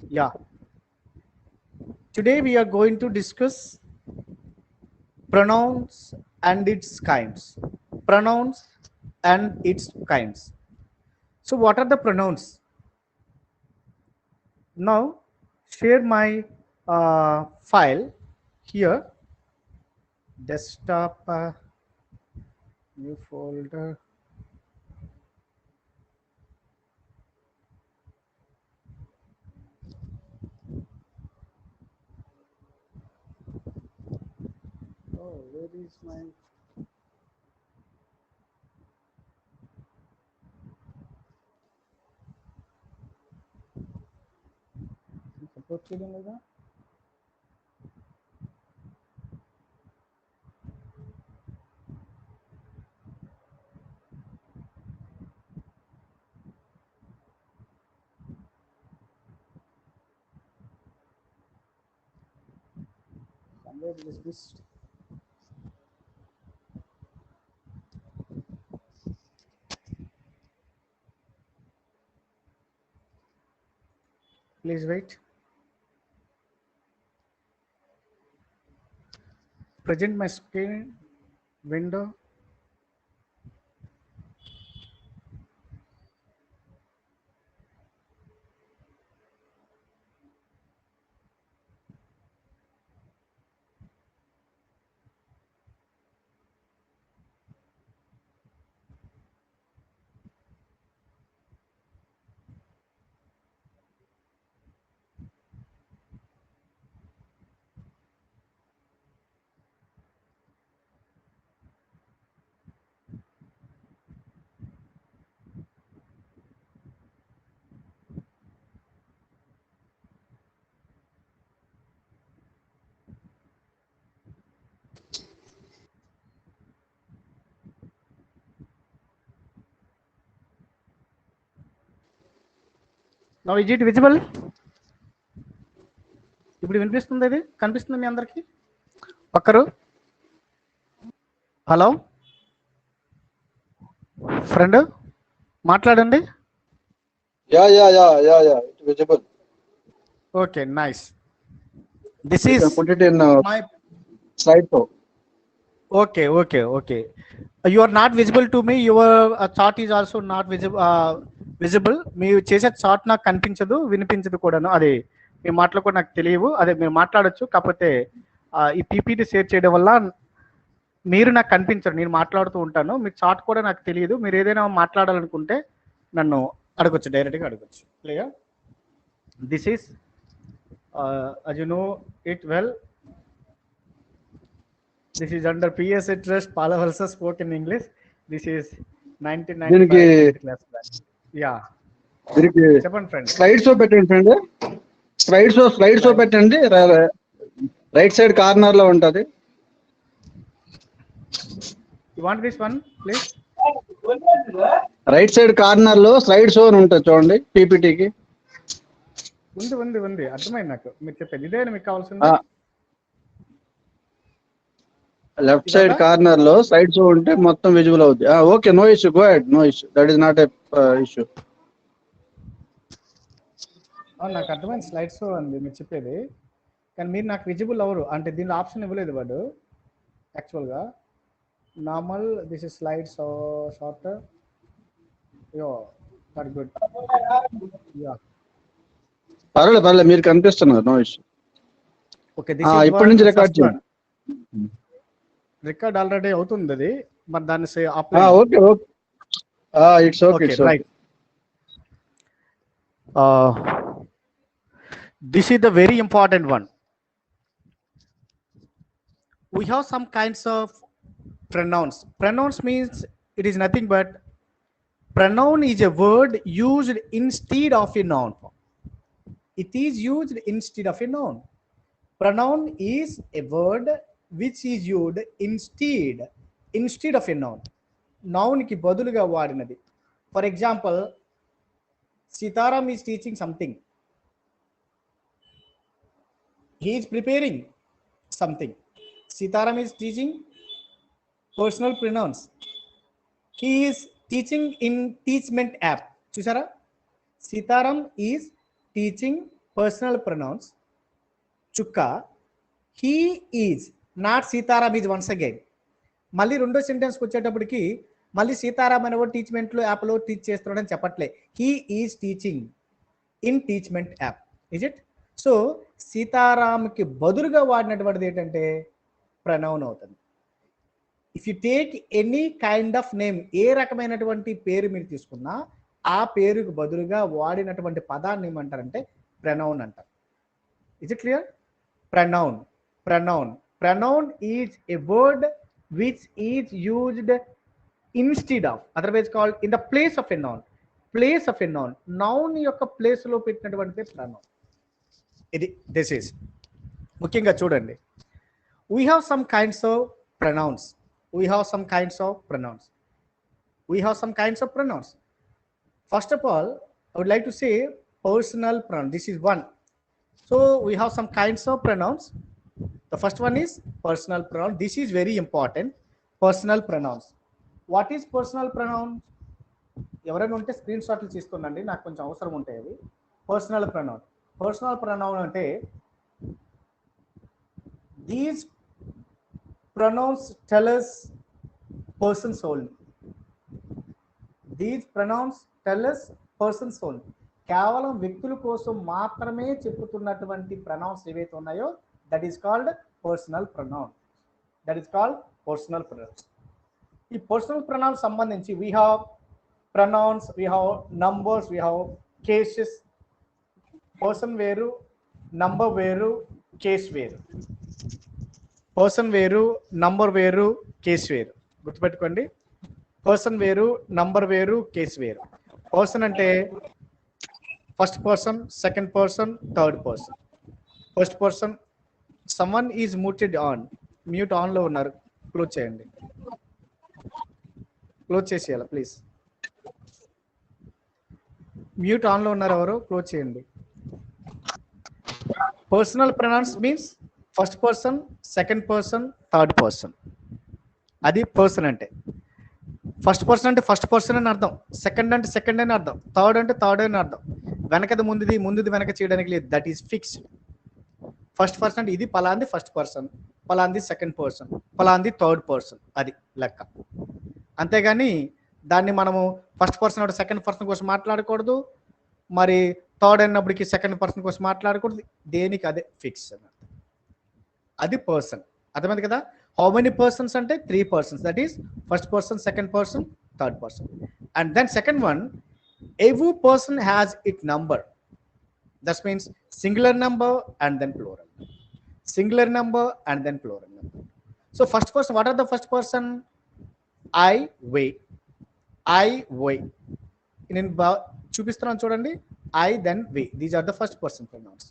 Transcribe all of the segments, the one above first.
Yeah. Today we are going to discuss pronouns and its kinds. Pronouns and its kinds. So, what are the pronouns? Now, share my file here. Desktop, new folder. Oh, where is my support చేయడం లేదా? Somewhere is this. Please wait. Present my screen window. Now is it visible? ఇప్పుడు వినిపిస్తుంది, ఇది కనిపిస్తుంది మీ అందరికి? ఒక్కరు hello friend మాట్లాడండి. Yeah. It's visible. Okay, nice. This You is can put it in my slideshow. Okay. You are not visible to me. Your chart is also not visible. మీరు చేసే చార్ట్ నాకు కనిపించదు, వినిపించదు కూడాను. అది మీ మాటలు కూడా నాకు తెలియవు. అదే మీరు మాట్లాడొచ్చు, కాకపోతే ఈ పీపీటీ షేర్ చేయడం వల్ల మీరు నాకు కనిపించరు. నేను మాట్లాడుతూ ఉంటాను, మీ చార్ట్ కూడా నాకు తెలియదు. మీరు ఏదైనా మాట్లాడాలనుకుంటే నన్ను అడగొచ్చు, డైరెక్ట్గా అడగొచ్చు. Clear? This is as you know it well, this is under PSA Trust Pala Valsa spoken English. This is 1995 దీనికి 10th class class. Yeah. దీనికి చెప్పండి ఫ్రెండ్. స్లైడ్ షో పెట్టండి ఫ్రెండ్. స్లైడ్ షో పెట్టండి. రైట్ సైడ్ కార్నర్ లో ఉంటది. You want this one please? Right side corner లో slide show అని ఉంటుంది చూడండి, పీపీటీకి. ఉంది అర్థమైంది నాకు మీరు చెప్పేది. ఇదేనా మీకు కావాల్సింది? లెఫ్ట్ సైడ్ కార్నర్ లో స్లైడ్ షో ఉంటే మొత్తం విజిబుల్ అవుద్ది. Okay, no issue, go head, no issue, that is not a issue. నాకు అర్థమైంది, స్లైడ్స్ అండి మీరు చెప్పేది. కానీ మీరు నాకు విజిబుల్ అవ్వరు, అంటే దీనిలో ఆప్షన్ ఇవ్వలేదు వాడు యాక్చువల్గా. Normal, this is slides short. యో దట్ గుడ్. యా, పర్లేదు, మీరు కనిపిస్తున్నారు, నో ఇష్యూ. ఓకే. ఇప్పటి నుంచి రికార్డ్ చేయండి. రికార్డ్ ఆల్రెడీ అవుతుంది అది, మరి దాన్ని okay, it's okay, right. This is the very important one. We have some kinds of pronouns. Pronouns means it is nothing but pronoun is a word used instead of a noun. It is used instead of a noun. Pronoun is a word which is used instead of a noun. Noun ki బదులుగా వాడినది. For example, Sitaram is teaching something. He is preparing something. Sitaram is teaching personal pronouns. He is teaching in teachment app. Chusara? Sitaram is teaching personal pronouns చుక్క, he is not Sitaram is once again. మళ్ళీ రెండో సెంటెన్స్కి వచ్చేటప్పటికి మళ్ళీ సీతారాం అనేవాడు టీచ్మెంట్లో యాప్లో teach చేస్తున్నాడని చెప్పట్లే, he is teaching in Teachmint app. Is it? So సీతారాంకి బదులుగా వాడినటువంటిది ఏంటంటే ప్రనౌన్ అవుతుంది. If you take any kind of name, ఏ రకమైనటువంటి పేరు మీరు తీసుకున్నా ఆ పేరుకు బదులుగా వాడినటువంటి పదాన్ని ఏమంటారంటే ప్రనౌన్ అంటారు. Is it clear? Pronoun, pronoun, pronoun is a word which is used instead of, otherwise called in the place of a noun. Place of a noun, noun యొక్క ప్లేస్ లో పెట్టినటువంటి ప్రనౌన్ ఇది. దిస్ ఈస్ ముఖ్యంగా చూడండి, we have some kinds of pronouns, we have some kinds of pronouns, we have some kinds of pronouns. First of all, I would like to say personal pronoun. This is one. So we have some kinds of pronouns. The first one is personal pronoun. This is very important. Personal pronouns. What is personal pronoun? ఎవరైనా ఉంటే screen షాట్లు తీసుకోండి, నాకు కొంచెం అవసరం ఉంటాయి అవి. Personal pronoun, personal pronoun అంటే these pronouns tell us persons only. These pronouns tell us persons only. కేవలం వ్యక్తుల కోసం మాత్రమే చెప్పుతున్నటువంటి ప్రొనౌన్స్ ఏవైతే ఉన్నాయో that is called personal pronoun. That is called personal pronouns. ఈ personal pronouns సంబంధించి we have pronouns, we have numbers, we have cases. Person వేరు, number వేరు, case వేరు. Person వేరు, number వేరు, case వేరు. గుర్తుపెట్టుకోండి, person వేరు, number వేరు, case వేరు. Person అంటే first person, second person, third person. First person, someone is muted on, mute on లో ఉన్నారు, క్లోజ్ చేయండి, క్లోజ్ చేసేయాలి ప్లీజ్. మ్యూట్ ఆన్ లో ఉన్నారు ఎవరు, క్లోజ్ చేయండి. Personal pronouns means first person, second person, third person. అది పర్సన్ అంటే. ఫస్ట్ పర్సన్ అంటే ఫస్ట్ పర్సన్ అని అర్థం, సెకండ్ అంటే సెకండ్ అని అర్థం, థర్డ్ అంటే థర్డ్ అని అర్థం. వెనకది ముందుది, ముందుది వెనక చేయడానికి లేదు, that is fixed. First person అంటే ఇది పలాంది ఫస్ట్ పర్సన్, పలాంది సెకండ్ పర్సన్, పలాంది థర్డ్ పర్సన్, అది లెక్క. అంతేగాని దాన్ని మనము ఫస్ట్ పర్సన్ అంటే సెకండ్ పర్సన్ కోసం మాట్లాడకూడదు, మరి థర్డ్ అయినప్పటికీ సెకండ్ పర్సన్ కోసం మాట్లాడకూడదు, దేనికి అదే ఫిక్స్ అన్నమాట. అది పర్సన్, అర్థమైంది కదా. హౌ మెనీ పర్సన్స్ అంటే 3 persons, that is first person, second person, third person. And then second one, every person has its number. That means singular number and then plural. Singular number and then plural number. So first person, what are the first person? I, we. I, we. నేను చూపిస్తున్నాను చూడండి, I then we. These are the first person pronouns.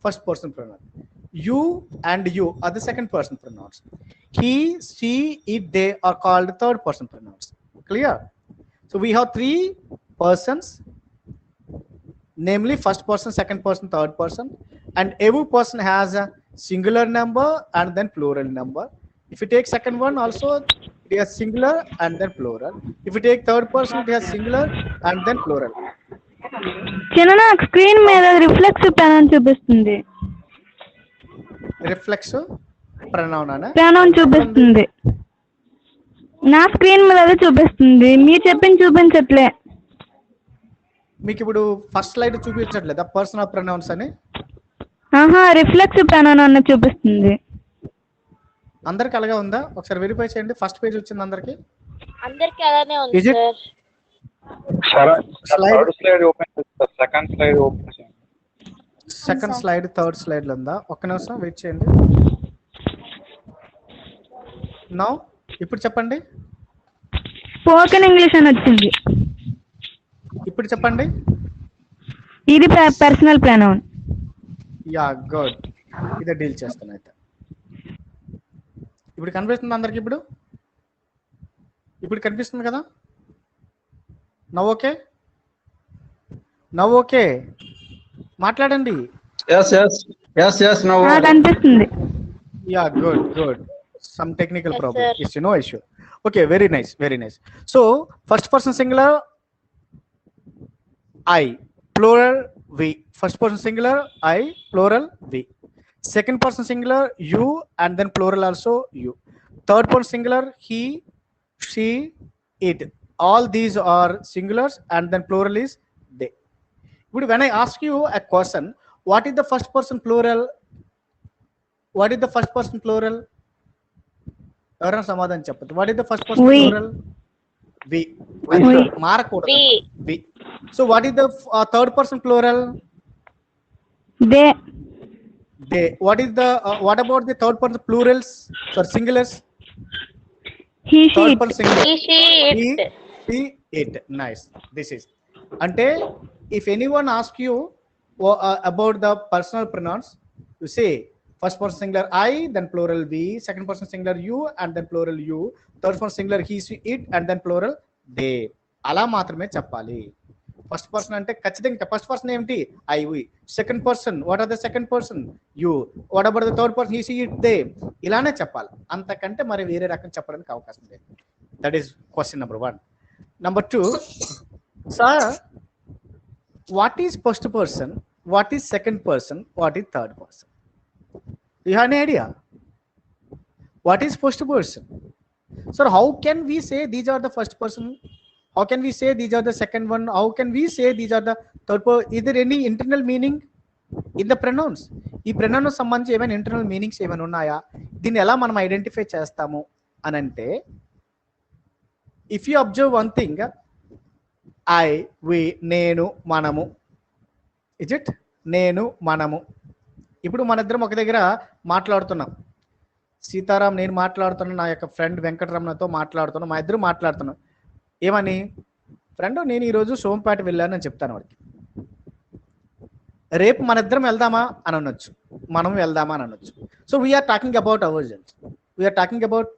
First person pronoun. You and you are the second person pronouns. He, she, it, they are called third person pronouns. Clear? So we have 3 persons, namely first person, second person, third person, and every person has a singular number and then plural number. If you take second one also, it has singular and then plural. If you take third person, it has singular and then plural. చిన్న screen మీద reflexive pronoun చూపిస్తుంది. Reflexive pronoun అనే pronoun చూపిస్తుంది, నా screen మీద అదే చూపిస్తుంది, మీరు చెప్పింది చూపించట్లే. మీకు ఇప్పుడు ఫస్ట్ స్లైడ్ చూపించట్లేదా పర్సనల్ ప్రొనౌన్స్ అని? రిఫ్లెక్సివ్ ప్రొనౌన్ అన్న చూపిస్తుంది. అందరికి అలాగే ఉందా? ఒకసారి వెరిఫై చేయండి. ఫస్ట్ పేజ్ వచ్చింది అందరికి? అందరికి అలానే ఉంది సార్. థర్డ్ స్లైడ్ ఓపెన్ చేయండి, సెకండ్ స్లైడ్ ఓపెన్ చేయండి. సెకండ్ స్లైడ్ థర్డ్ స్లైడ్ లో ఉందా? ఒక్క నిమిషం వెయిట్ చేయండి. నౌ ఇప్పుడు చెప్పండి. స్పోకెన్ ఇంగ్లీష్ అని వచ్చింది. ఇప్పుడు చెప్పండి. ఇది పర్సనల్ ప్రొనౌన్. యా గుడ్, ఇదే డీల్ చేస్తాను అయితే. ఇప్పుడు కనిపిస్తుంది అందరికి? ఇప్పుడు కనిపిస్తుంది కదా? నవ్ ఓకే, నవ్ ఓకే, మాట్లాడండి. yes yes yes yes now కనిపిస్తుంది. Yeah good good, some technical Yes, problem. sir. Issue, no issue. Okay, very nice, very nice. So first person singular I, plural we. First person singular I, plural we. Second person singular you and then plural also you. Third person singular he, she, it. All these are singulars and then plural is they. ఇప్పుడు when I ask you a question, what is the first person plural? What is the first person plural? ఎవరైనా సమాధానం చెప్పదు. What is the first person We. Plural? We. మారకూడదు. We. We. So what is the third person plural? They. They. What about the third person plurals? Sorry, singulars. he, she, Third it. person singular. He, she, He, it. she, it. Nice. This is. Ante, if anyone asks you about the personal pronouns, you say first person singular I, then plural we. Second person singular you, and then plural you. Third person singular he, she, it, and then plural they. అలా మాత్రమే చెప్పాలి. First person అంటే ఖచ్చితంగా first person ఏమిటి? I, we. Second person, what are the second person? You. What about the third person? He, she, it, they. ఇలానే చెప్పాలి. అంతకంటే మరి వేరే రకం చెప్పడానికి అవకాశం లేదు. That is question number 1. Number 2, sir, what is first person, what is second person, what is third person? You have any idea? What is first person? Sir, how can we say these are the first person? How can we say these are the second one? How can we say these are the third person? Is there any internal meaning in the pronouns? ఈ pronounce సంబంధించి ఏమైనా internal meanings ఏమైనా ఉన్నాయా? దీన్ని ఎలా మనం identify చేస్తాము అని అంటే, if you observe one thing, I, we, నేను, మనము. Is it? నేను, మనము. ఇప్పుడు మన ఇద్దరం ఒక దగ్గర మాట్లాడుతున్నాం. సీతారాం నేను మాట్లాడుతున్నాను, నా యొక్క ఫ్రెండ్ వెంకటరమణతో మాట్లాడుతున్నాను, మా ఇద్దరు మాట్లాడుతున్నాం. ఏమని? ఫ్రెండ్, నేను ఈరోజు సోంపేట వెళ్ళాను అని చెప్తాను వాడికి. రేపు మన ఇద్దరం వెళ్దామా అని అనొచ్చు, మనం వెళ్దామా అని అనొచ్చు. So we're talking about our జెన్స్. వీఆర్ టాకింగ్ అబౌట్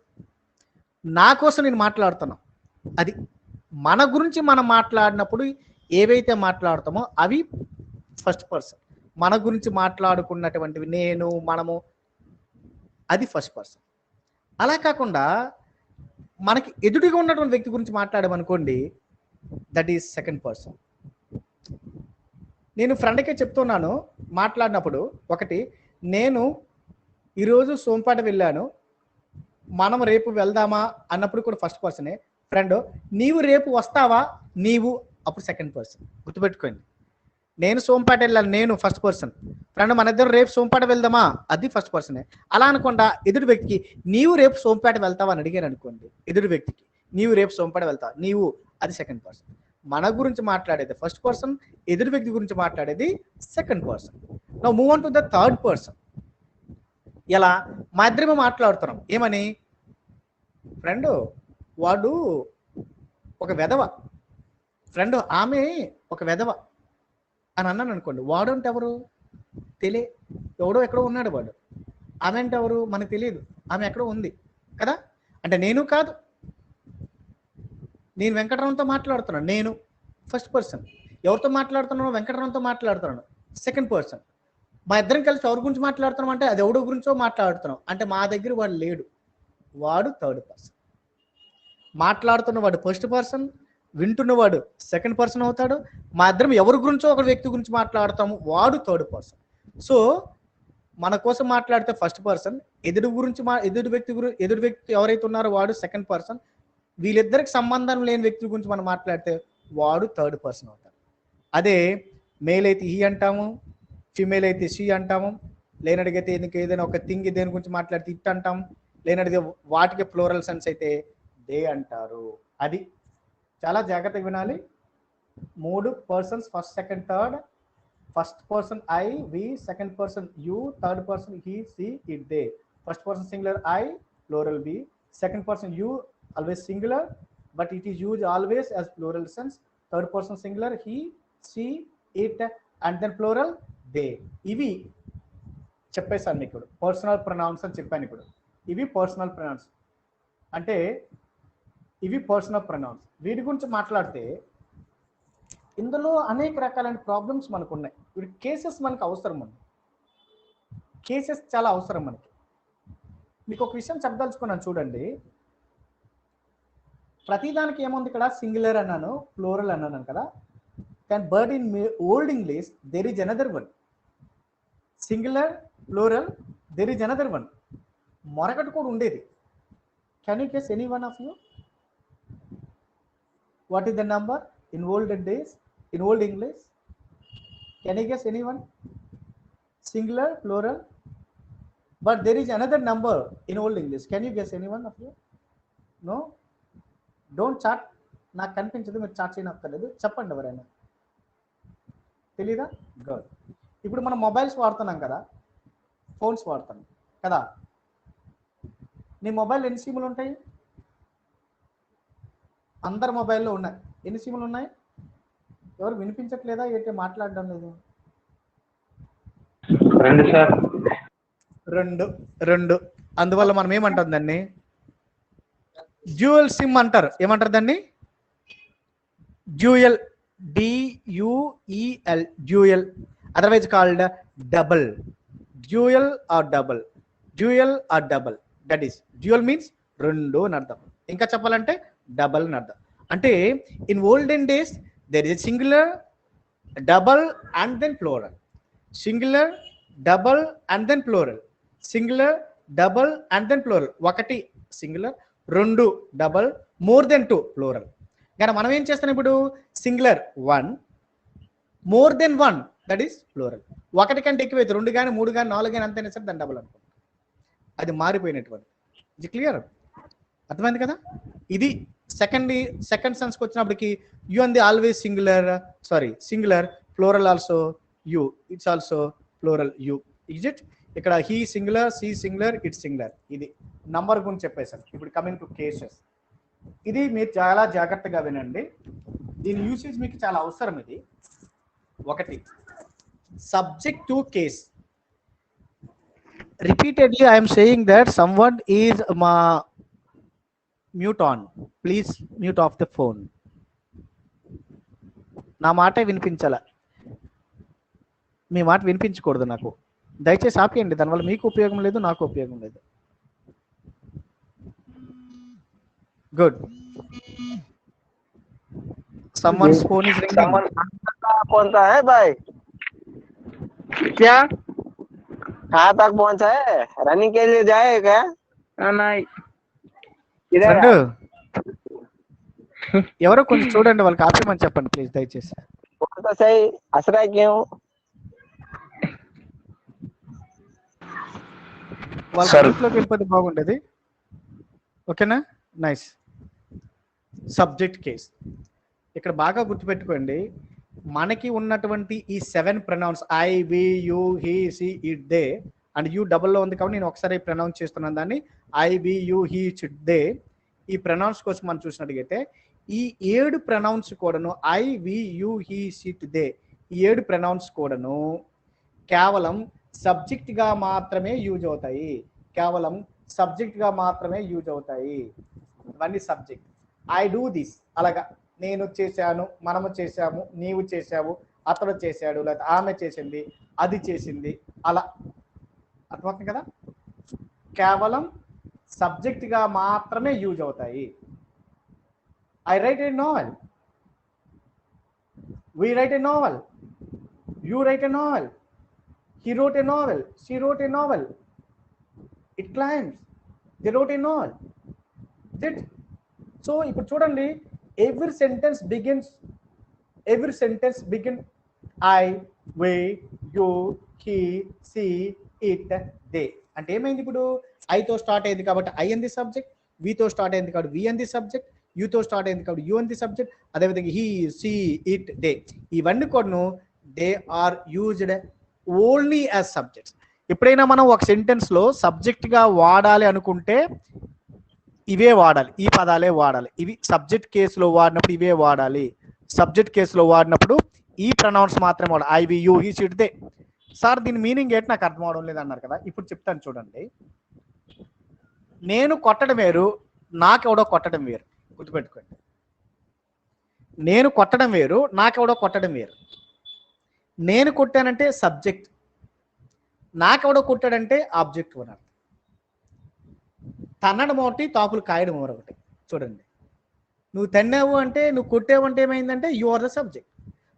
నా కోసం నేను మాట్లాడుతున్నాం. అది మన గురించి మనం మాట్లాడినప్పుడు ఏవైతే మాట్లాడతామో అవి ఫస్ట్ పర్సన్. మన గురించి మాట్లాడుకున్నటువంటివి నేను, మనము, అది ఫస్ట్ పర్సన్. అలా కాకుండా మనకి ఎదుటిగా ఉన్నటువంటి వ్యక్తి గురించి మాట్లాడామనుకోండి, దట్ ఈస్ సెకండ్ పర్సన్. నేను ఫ్రెండ్కే చెప్తున్నాను మాట్లాడినప్పుడు, ఒకటి, నేను ఈరోజు సోంపేట వెళ్ళాను, మనం రేపు వెళ్దామా అన్నప్పుడు కూడా ఫస్ట్ పర్సనే. ఫ్రెండ్, నీవు రేపు వస్తావా? నీవు, అప్పుడు సెకండ్ పర్సన్. గుర్తుపెట్టుకోండి, నేను సోంపేట వెళ్ళాను, నేను ఫస్ట్ పర్సన్. ఫ్రెండ్, మన ఇద్దరు రేపు సోంపేట వెళ్దామా? అది ఫస్ట్ పర్సనే. అలా అనుకోండా ఎదుటి వ్యక్తికి నీవు రేపు సోంపేట వెళ్తావా అని అడిగాను అనుకోండి, ఎదుటి వ్యక్తికి నీవు రేపు సోంపేట వెళ్తావా, నీవు, అది సెకండ్ పర్సన్. మన గురించి మాట్లాడేది ఫస్ట్ పర్సన్, ఎదుటి వ్యక్తి గురించి మాట్లాడేది second person. Now move on to the third person. ఎలా? మా ఇద్దరేమో మాట్లాడుతున్నాం. ఏమని? ఫ్రెండ్, వాడు ఒక వెధవ. ఫ్రెండ్, ఆమె ఒక వెధవ అని అన్నాను అనుకోండి. వాడు అంటే ఎవరు? ఎవడో ఎక్కడో ఉన్నాడు వాడు. ఆమె అంటే ఎవరు? మనకు తెలియదు. ఆమె ఎక్కడో ఉంది కదా. అంటే నేను కాదు, నేను వెంకటరావుతో మాట్లాడుతున్నాను, నేను ఫస్ట్ పర్సన్. ఎవరితో మాట్లాడుతున్నాను? వెంకటరావుతో మాట్లాడుతున్నాను, సెకండ్ పర్సన్. మా ఇద్దరం కలిసి ఎవరి గురించి మాట్లాడుతున్నాం అంటే అది ఎవడో గురించో మాట్లాడుతున్నాం. అంటే మా దగ్గర వాడు లేడు, వాడు థర్డ్ పర్సన్. మాట్లాడుతున్నవాడు ఫస్ట్ పర్సన్, వింటున్నవాడు సెకండ్ పర్సన్ అవుతాడు. మా ఇద్దరం ఎవరి గురించో ఒక వ్యక్తి గురించి మాట్లాడతాము, వాడు థర్డ్ పర్సన్. సో మన కోసం మాట్లాడితే ఫస్ట్ పర్సన్, ఎదుటి వ్యక్తి ఎవరైతే ఉన్నారో వాడు సెకండ్ పర్సన్. వీళ్ళిద్దరికి సంబంధం లేని వ్యక్తి గురించి మనం మాట్లాడితే వాడు థర్డ్ పర్సన్ అవుతాడు. అదే మేల్ అయితే హీ అంటాము, ఫిమేల్ అయితే షీ అంటాము. లేనడిగైతే ఏదైనా ఒక థింగ్ దేని గురించి మాట్లాడితే ఇట్ అంటాము. లేనడిగే వాటికి ప్లూరల్ సెన్స్ అయితే దే అంటారు. అది చాలా జాగ్రత్తగా వినాలి. 3 persons, first second third. First person I, we, second person you, third person he, she, it, they. First person singular I, plural we. Second person you, always singular, but it is used always as plural sense. Third person singular he, she, it, and then plural they. ఇవి చెప్పేసాను మీకు. Personal pronouns అని చెప్పాను. ఇప్పుడు ఇవి personal pronouns అంటే ఇవి personal pronouns. వీటి గురించి మాట్లాడితే ఇందులో అనేక రకాలైన ప్రాబ్లమ్స్ మనకు ఉన్నాయి. వీటి కేసెస్ మనకు అవసరం ఉంది. కేసెస్ చాలా అవసరం మనకి. మీకు ఒక విషయం చెప్పదలుచుకున్నాను చూడండి. ప్రతిదానికి ఏముంది ఇక్కడ? సింగులర్ అన్నాను, ప్లూరల్ అన్నాను కదా. but in old English there is another one. Singular, plural, there is another one. మరొకటి కూడా ఉండేది. Can you guess any one of you? What is the number in olden days, in old English? Can you guess anyone? Singular, plural, but there is another number in old English. Can you guess anyone of you? No? Don't chat. నాకు కనిపించదు, మీరు chat చేయనక్కర్లేదు, చెప్పండి ఎవరైనా. తెలీదా? Good. ఇప్పుడు మనం mobiles వాడుతున్నాం కదా, ఫోన్స్ వాడుతున్నాం కదా. నీ మొబైల్ ఎన్ని సిమ్లు ఉంటాయి? అందరి మొబైల్లో ఉన్నాయి. ఎన్ని సిమ్లు ఉన్నాయి? ఎవరు వినిపించట్లేదా? ఏంటి మాట్లాడడం లేదు? 2 సార్. 2. అందువల్ల మనం ఏమంటాం దాన్ని? డ్యూయల్ సిమ్ అంటారు. ఏమంటారు దాన్ని? Dual, DUEL, dual, otherwise called double. Dual or double, dual or double. That is dual means 2 అని అర్థం. ఇంకా చెప్పాలంటే డబల్ అని అర్థం. అంటే in olden days there is singular, double and then plural. Singular, double and then plural. Singular, double and then plural. ఒకటి singular, 2 double, more than 2 plural. కానీ మనం ఏం చేస్తాం ఇప్పుడు? Singular 1, more than 1 that is plural. ఒకటి కంటే ఎక్కువైతే 2 కానీ 3 కానీ 4 కానీ అంతైనా సరే దాన్ని డబల్ అనుకుంటాం. అది మారిపోయినటువంటి. ఇది క్లియర్? అర్థమైంది కదా? ఇది సెకండ్ సెన్స్కి వచ్చినప్పటికి యు అంది always singular, plural also you, it's also plural you. Is it? ఇక్కడ he singular, she singular, it's singular. ఇది నంబర్ గురించి చెప్పేశాను. ఇప్పుడు కమింగ్ టు కేసెస్. ఇది మీరు చాలా జాగ్రత్తగా వినండి, దీని యూసేజ్ మీకు చాలా అవసరం. ఇది ఒకటి subject to case. Repeatedly I am saying that someone is mute on. Please mute off the phone. నా మాట వినిపించాల, మీ మాట వినిపించకూడదు నాకు. దయచేసి ఆపేయండి, దానివల్ల మీకు ఉపయోగం లేదు, నాకు ఉపయోగం లేదు. Good. Someone's phone is ringing. Someone पहुंचा है भाई? क्या? कहाँ तक पहुंचा है? रनिंग के लिए जाए क्या? नहीं. इधर ఎవరో కొంచెం చూడండి, వాళ్ళకి ఆపేమని చెప్పండి ప్లీజ్ దయచేసి. तो सही असरा क्यों? వాళ్ళ గ్రూప్లోకి వెళ్ళిపోతే బాగుండేది. ఓకేనా? నైస్. Subject case. ఇక్కడ బాగా గుర్తుపెట్టుకోండి, మనకి ఉన్నటువంటి ఈ 7 pronouns I, we, you, he, she, it, they and you డబుల్లో ఉంది కాబట్టి నేను ఒకసారి ప్రొనౌన్స్ చేస్తున్నాను దాన్ని. I, we, you, he, it, they. ఈ ప్రొనౌన్స్ కోసం మనం చూసినట్టుగైతే ఈ 7 ప్రొనౌన్స్ కూడాను I, we, you, he, it, they, ఈ 7 ప్రొనౌన్స్ కూడాను కేవలం సబ్జెక్ట్గా మాత్రమే యూజ్ అవుతాయి. కేవలం సబ్జెక్ట్గా మాత్రమే యూజ్ అవుతాయి. ఇవన్నీ సబ్జెక్ట్. ఐ డూ దిస్, అలాగా నేను చేశాను, మనము చేశాము, నీవు చేశావు, అతడు చేశాడు, లేకపోతే ఆమె చేసింది, అది చేసింది, అలా. అర్థమవుతుంది కదా? కేవలం సబ్జెక్ట్గా మాత్రమే యూజ్ అవుతాయి. I write a novel, we write a novel, you write a novel, he wrote a novel, she wrote a novel, it climbs, they wrote a novel. Did so ఇప్పుడు చూడండి, every sentence begins I, we, you, he, she, it, they. అంటే ఏమైంది? ఇప్పుడు I తో start అయింది కాబట్టి I అంది subject, V తో స్టార్ట్ అయింది కాబట్టి V అంది సబ్జెక్ట్, U తో స్టార్ట్ అయింది కాబట్టి U అంది సబ్జెక్ట్, అదేవిధంగా he, she, it, they. ఇవన్నీ కూడా they are used only as subjects. ఎప్పుడైనా మనం ఒక సెంటెన్స్ లో సబ్జెక్ట్ గా వాడాలి అనుకుంటే ఇవే వాడాలి, ఈ పదాలే వాడాలి. ఇవి సబ్జెక్ట్ కేసులో వాడినప్పుడు ఇవే వాడాలి. సబ్జెక్ట్ కేసులో వాడినప్పుడు ఈ ప్రొనౌన్స్ మాత్రమే వాడాలి. I, we, you, he, it, they. Sir దీని మీనింగ్ ఏంటి నాకు అర్థం అవడం లేదు అన్నారు కదా, ఇప్పుడు చెప్తాను చూడండి. నేను కొట్టడం వేరు, నాకెవడో కొట్టడం వేరు. గుర్తుపెట్టుకోండి, నేను కొట్టడం వేరు, నాకెవడో కొట్టడం వేరు. నేను కొట్టానంటే సబ్జెక్ట్, నాకెవడో కొట్టాడంటే ఆబ్జెక్ట్ అన్నారు. తన్నడం ఒకటి, తాపులు కాయడం మరొకటి. చూడండి, నువ్వు తన్నావు అంటే, నువ్వు కొట్టావు అంటే ఏమైందంటే యు ఆర్ ద సబ్జెక్ట్,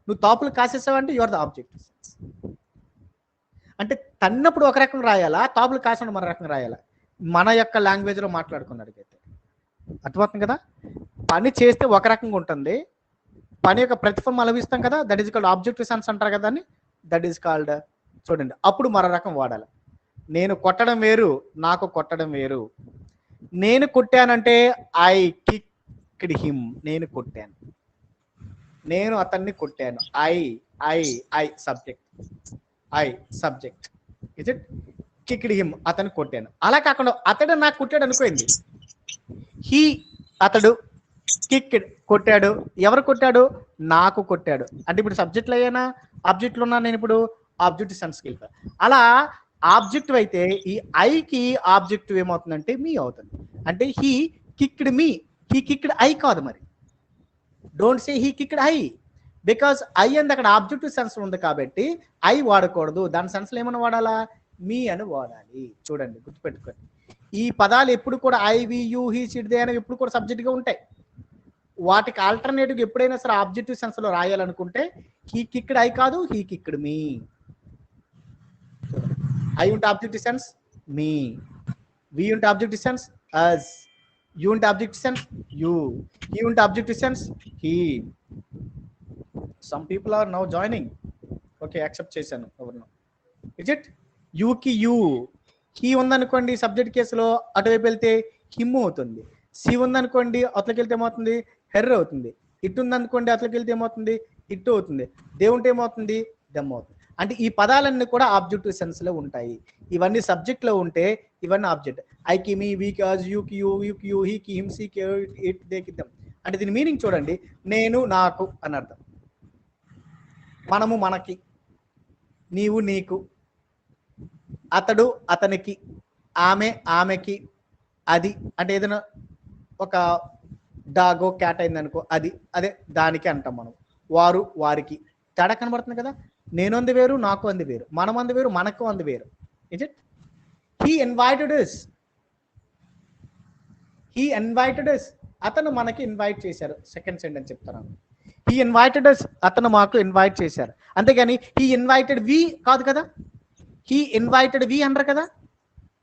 నువ్వు తాపులు కాసేసావంటే యువర్ ద ఆబ్జెక్టివ్ సెన్స్. అంటే తన్నప్పుడు ఒక రకం రాయాలా, తాపులు కాసినప్పుడు మన రకం రాయాలా? మన యొక్క లాంగ్వేజ్లో మాట్లాడుకున్నట్టుగైతే అర్థమవుతుంది కదా. పని చేస్తే ఒక రకంగా ఉంటుంది, పని యొక్క ప్రతిఫలం లభిస్తాం కదా, that is called objective sense అంటారు కదా అని. దట్ ఈస్ కాల్డ్ చూడండి, అప్పుడు మరో రకం వాడాలి. నేను కొట్టడం వేరు, నాకు కొట్టడం వేరు. నేను కొట్టానంటే ఐ కిక్డ్ హిమ్, నేను కొట్టాను, నేను అతన్ని కొట్టాను. I I I subject, I subject, is it? Kicked him, అతను కొట్టాను. అలా కాకుండా అతడు నాకు కొట్టాడు అనుకోయింది, హీ అతడు, కిక్డ్ కొట్టాడు. ఎవరు కొట్టాడు? నాకు కొట్టాడు. అంటే ఇప్పుడు సబ్జెక్టులు అయ్యానా, ఆబ్జెక్టులు ఉన్నా? నేను ఇప్పుడు ఆబ్జెక్టివ్ సెన్స్కి వెళ్ళిపోయాను. అలా ఆబ్జెక్టివ్ అయితే ఈ ఐకి ఆబ్జెక్టివ్ ఏమవుతుందంటే మీ అవుతుంది. అంటే he kicked me, he kicked I కాదు. మరి don't say he kicked I, because I అంది అక్కడ ఆబ్జెక్టివ్ సెన్స్ ఉంది కాబట్టి ఐ వాడకూడదు. దాని సెన్స్లో ఏమైనా వాడాలా? మీ అని వాడాలి. చూడండి, గుర్తుపెట్టుకోండి. ఈ పదాలు ఎప్పుడు కూడా I, we, you, he, she, they అనేవి ఎప్పుడు కూడా సబ్జెక్ట్గా ఉంటాయి. వాటికి ఆల్టర్నేటివ్ ఎప్పుడైనా సరే ఆబ్జెక్టివ్ సెన్స్లో రాయాలనుకుంటే హీ కిక్డ్ ఐ కాదు, హీ కిక్డ్ మీ. ఐ ఉంటే ఆబ్జెక్టివ్ సెన్స్ మీ, వి ఉంటే ఆబ్జెక్టివ్ సెన్స్ అస్, యూ ఉంటే ఆబ్జెక్టివ్ సెన్స్ యూ, హీ ఉంటే objective sense he. Some people are now joining. Okay, accept చేశాను ఎవరినో. Is it? యూకి you, he ఉందనుకోండి subject కేసులో అటువైపు వెళ్తే హిమ్ అవుతుంది. సి ఉందనుకోండి అట్లకి వెళ్తే ఏమవుతుంది? హెర్ అవుతుంది. ఇటు ఉందనుకోండి అట్లకి వెళ్తే ఏమవుతుంది? ఇటు అవుతుంది. దేవుంటే ఏమవుతుంది? దమ్ అవుతుంది. అంటే ఈ పదాలన్నీ కూడా ఆబ్జెక్టివ్ సెన్స్లో ఉంటాయి. ఇవన్నీ సబ్జెక్ట్లో ఉంటే ఇవన్నీ ఆబ్జెక్ట్. ఐకి మీ, వీకి అజ్, యూకి యూ, యూకి యూ, హీకి హిమ్, సీకి ఇట్, దేకి దమ్. అంటే దీని మీనింగ్ చూడండి, నేను నాకు అని అర్థం, మనము మనకి, నీవు నీకు, అతడు అతనికి, ఆమె ఆమెకి, అది అంటే ఏదైనా ఒక డాగో క్యాట్ అయింది అనుకో, అది అదే దానికి అంటాం మనం. వారు వారికి. తేడా కనబడుతుంది కదా. నేను అంది వేరు, నాకు అంది వేరు, మనం అంది వేరు, మనకు అంది వేరు. Is it? He invited us, he invited us, అతను మనకి ఇన్వైట్ చేశారు. సెకండ్ సెంటెన్స్ చెప్తాను. హీ ఇన్వైటెడ్ us, అతను మాకు ఇన్వైట్ చేశారు. అంతేగాని హీ ఇన్వైటెడ్ వి కాదు కదా. హీ ఇన్వైటెడ్ వి అనరు కదా.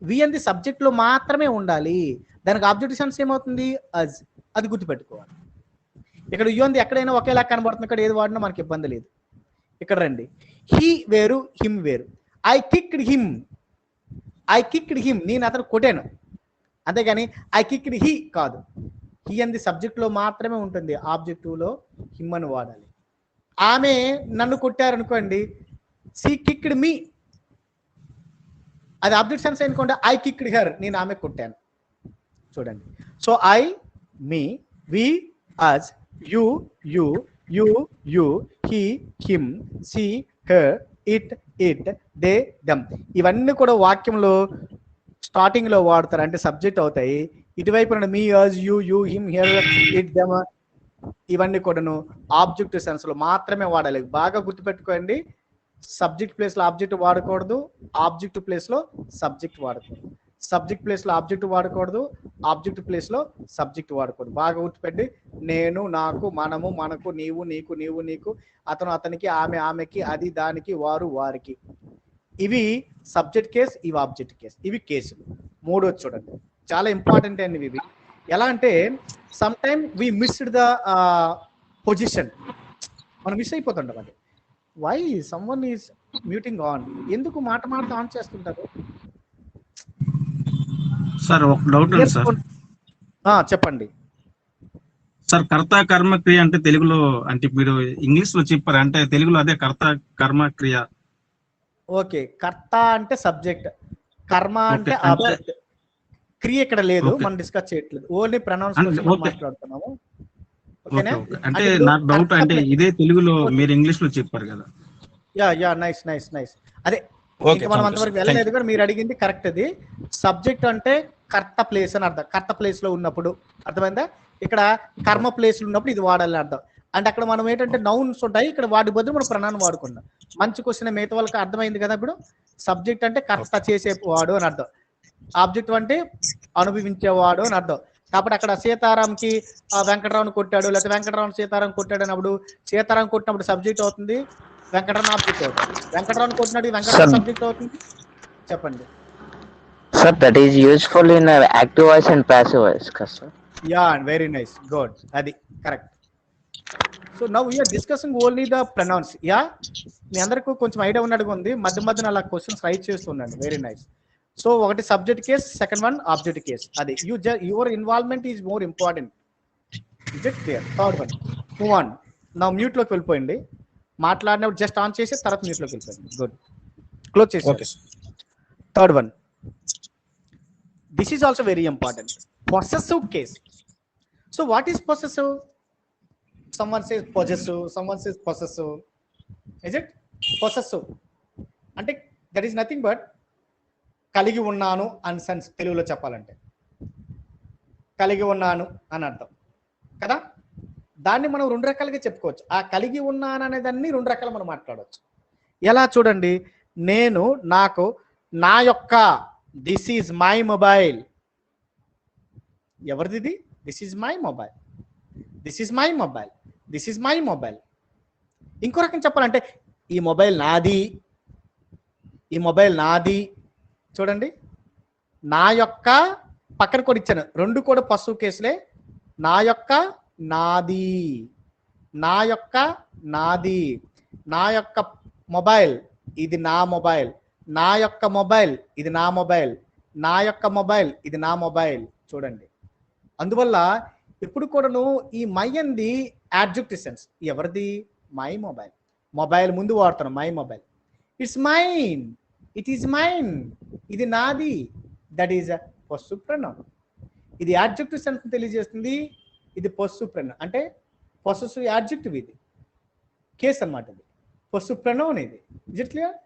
వి అనేది సబ్జెక్ట్లో మాత్రమే ఉండాలి. దానికి ఆబ్జెక్టివ్ సెన్స్ ఏమవుతుంది? అజ్. అది గుర్తుపెట్టుకోవాలి. ఇక్కడ యు అంది ఎక్కడైనా ఒకేలా కనబడుతుంది, ఇక్కడ ఏది వాడినా మనకి ఇబ్బంది లేదు. ఇక్కడ రండి, హీ వేరు, హిమ్ వేరు. I kicked him, I kicked him, నేను అతను కొట్టాను. అంతేగాని ఐ కిక్డ్ హీ కాదు. హీ అనేది సబ్జెక్ట్లో మాత్రమే ఉంటుంది, ఆబ్జెక్టివ్లో హిమ్ అని వాడాలి. ఆమె నన్ను కొట్టారు అనుకోండి, సీ కిక్డ్ మీ, అది ఆబ్జెక్ట్ సెన్స్ అనుకోండి. ఐ కిక్డ్ హెర్, నేను ఆమె కొట్టాను. చూడండి, so I, me, we, us, you, you, you, you, he, him, she, her, it, they, them. ఇవన్నీ కూడా వాక్యంలో స్టార్టింగ్లో వాడతారు, అంటే సబ్జెక్ట్ అవుతాయి. ఇటువైపు me, us, you, you, him, her, it, them, ఇవన్నీ కూడాను ఆబ్జెక్టివ్ సెన్స్లో మాత్రమే వాడాలి. బాగా గుర్తుపెట్టుకోండి, సబ్జెక్ట్ ప్లేస్లో ఆబ్జెక్ట్ వాడకూడదు, ఆబ్జెక్ట్ ప్లేస్లో సబ్జెక్ట్ వాడకూడదు. సబ్జెక్ట్ ప్లేస్లో ఆబ్జెక్ట్ వాడకూడదు, ఆబ్జెక్ట్ ప్లేస్లో సబ్జెక్ట్ వాడకూడదు. బాగా గుర్తుపెట్టి, నేను నాకు, మనము మనకు, నీవు నీకు, నీవు నీకు, అతను అతనికి, ఆమె ఆమెకి, అది దానికి, వారు వారికి. ఇవి సబ్జెక్ట్ కేస్, ఇవి ఆబ్జెక్ట్ కేస్, ఇవి కేసులు. మూడోది చూడండి, చాలా ఇంపార్టెంట్ అండి ఇవి. ఎలా అంటే some time we missed the position, మనం మిస్ అయిపోతుంటాం. అది why someone is muting on, ఎందుకు మాట ఆన్ చేస్తుంటారు? సార్ ఒక డౌట్ ఉంది సార్. చెప్పండి సార్, కర్త కర్మ క్రియ అంటే తెలుగులో, అంటే మీరు ఇంగ్లీష్ లో చెప్పారు, అంటే తెలుగులో అదే కర్త కర్మ క్రియ. ఓకే, కర్త అంటే సబ్జెక్ట్, కర్మ అంటే ఆబ్జెక్ట్, క్రియ ఇక్కడ లేదు, మనం డిస్కస్ చేయట్లేదు, ఓన్లీ ప్రొనౌన్సియేషన్ మాట్లాడుతున్నాము. అంటే నాకు డౌట్, అంటే ఇదే తెలుగులో మీరు ఇంగ్లీష్ లో చెప్పారు కదా. Yeah nice nice nice. అదే మనం అంతవరకు వెళ్ళలేదు, కానీ మీరు అడిగింది కరెక్ట్. అది సబ్జెక్ట్ అంటే కర్త ప్లేస్ అని అర్థం. కర్త ప్లేస్ లో ఉన్నప్పుడు అర్థమైందా? ఇక్కడ కర్మ ప్లేస్ లో ఉన్నప్పుడు ఇది వాడాలని అర్థం. అంటే అక్కడ మనం ఏంటంటే నౌన్స్ ఉంటాయి, ఇక్కడ వాటి బదులు మనం ప్రొనౌన్ వాడుకున్నాం. మంచి క్వశ్చన్, మిగతా వాళ్ళకి అర్థమైంది కదా. ఇప్పుడు సబ్జెక్ట్ అంటే కర్త చేసేవాడు అని అర్థం, ఆబ్జెక్ట్ అంటే అనుభవించేవాడు అని అర్థం. కాబట్టి అక్కడ సీతారాంకి వెంకటరావుని కొట్టాడు, లేకపోతే వెంకటరావు సీతారాం కొట్టాడు అన్నప్పుడు సీతారాం కొట్టినప్పుడు సబ్జెక్ట్ అవుతుంది, వెంకటరావు ఆబ్జెక్ట్ అవుతుంది. వెంకటరావుని కొట్టినప్పుడు వెంకటరావు సబ్జెక్ట్ అవుతుంది. చెప్పండి. Sir, that is useful in active voice and passive voice, sir. Yeah, very nice, good, అది correct. So now we are discussing only the pronouns. Yeah, మీ అందరికీ కొంచెం ఐడియా ఉన్నట్టుగా ఉంది. మధ్య మధ్యన అలా క్వశ్చన్స్ రైట్ చేస్తున్నాను. Very nice. సో ఒకటి subject case, second one object case. అది your involvement is more important. Is it clear? Third one, move on. నా మ్యూట్లోకి వెళ్ళిపోయింది. మాట్లాడినప్పుడు జస్ట్ ఆన్ చేసి తర్వాత మ్యూట్లోకి వెళ్ళిపోయింది. గుడ్, క్లోజ్ చేసి. Third one, this is also very important. Possessive case. So what is possessive? someone says possessive, someone says possessive. Is it possessive? అంటే that is nothing but కలిగి ఉన్నాను అని సెన్స్. తెలుగులో చెప్పాలంటే కలిగి ఉన్నాను అని అర్థం కదా. దాన్ని మనం రెండు రకాలుగా చెప్పుకోవచ్చు. ఆ కలిగి ఉన్నాను అనే దాన్ని రెండు రకాలు మనం మాట్లాడవచ్చు. ఎలా చూడండి, నేను నాకు నా యొక్క, దిస్ ఈజ్ మై మొబైల్. ఎవరిది ఇది? This is my mobile, this is my mobile, this is my mobile. ఇంకో రకం చెప్పాలంటే ఈ మొబైల్ నాది, ఈ మొబైల్ నాది. చూడండి, నా యొక్క పక్కన కూడా ఇచ్చాను, రెండు కూడా పశువు కేసులే. నా యొక్క, నాది, నా యొక్క, నాది. నా యొక్క మొబైల్, ఇది నా మొబైల్. నా యొక్క మొబైల్, ఇది నా మొబైల్. నా యొక్క మొబైల్, ఇది నా మొబైల్. చూడండి, అందువల్ల ఇప్పుడు కూడాను ఈ మై అంది యాడ్జెక్టివ్ సెన్స్. ఎవరిది? My mobile. మొబైల్ ముందు వాడుతున్నాం, my mobile. It's mine, it is mine, ఇది నాది. That is possessive pronoun. ఇది యాడ్జెక్టివ్ సెన్స్ తెలియజేస్తుంది. ఇది పొస్సివ్ ప్రొనౌన్ అంటే పొసెసివ్ యాడ్జెక్టివ్. ఇది కేస్ అన్నమాట. ఇది పొస్సివ్ ప్రొనౌన్. ఇది ఇజ్ ఇట్ క్లియర్?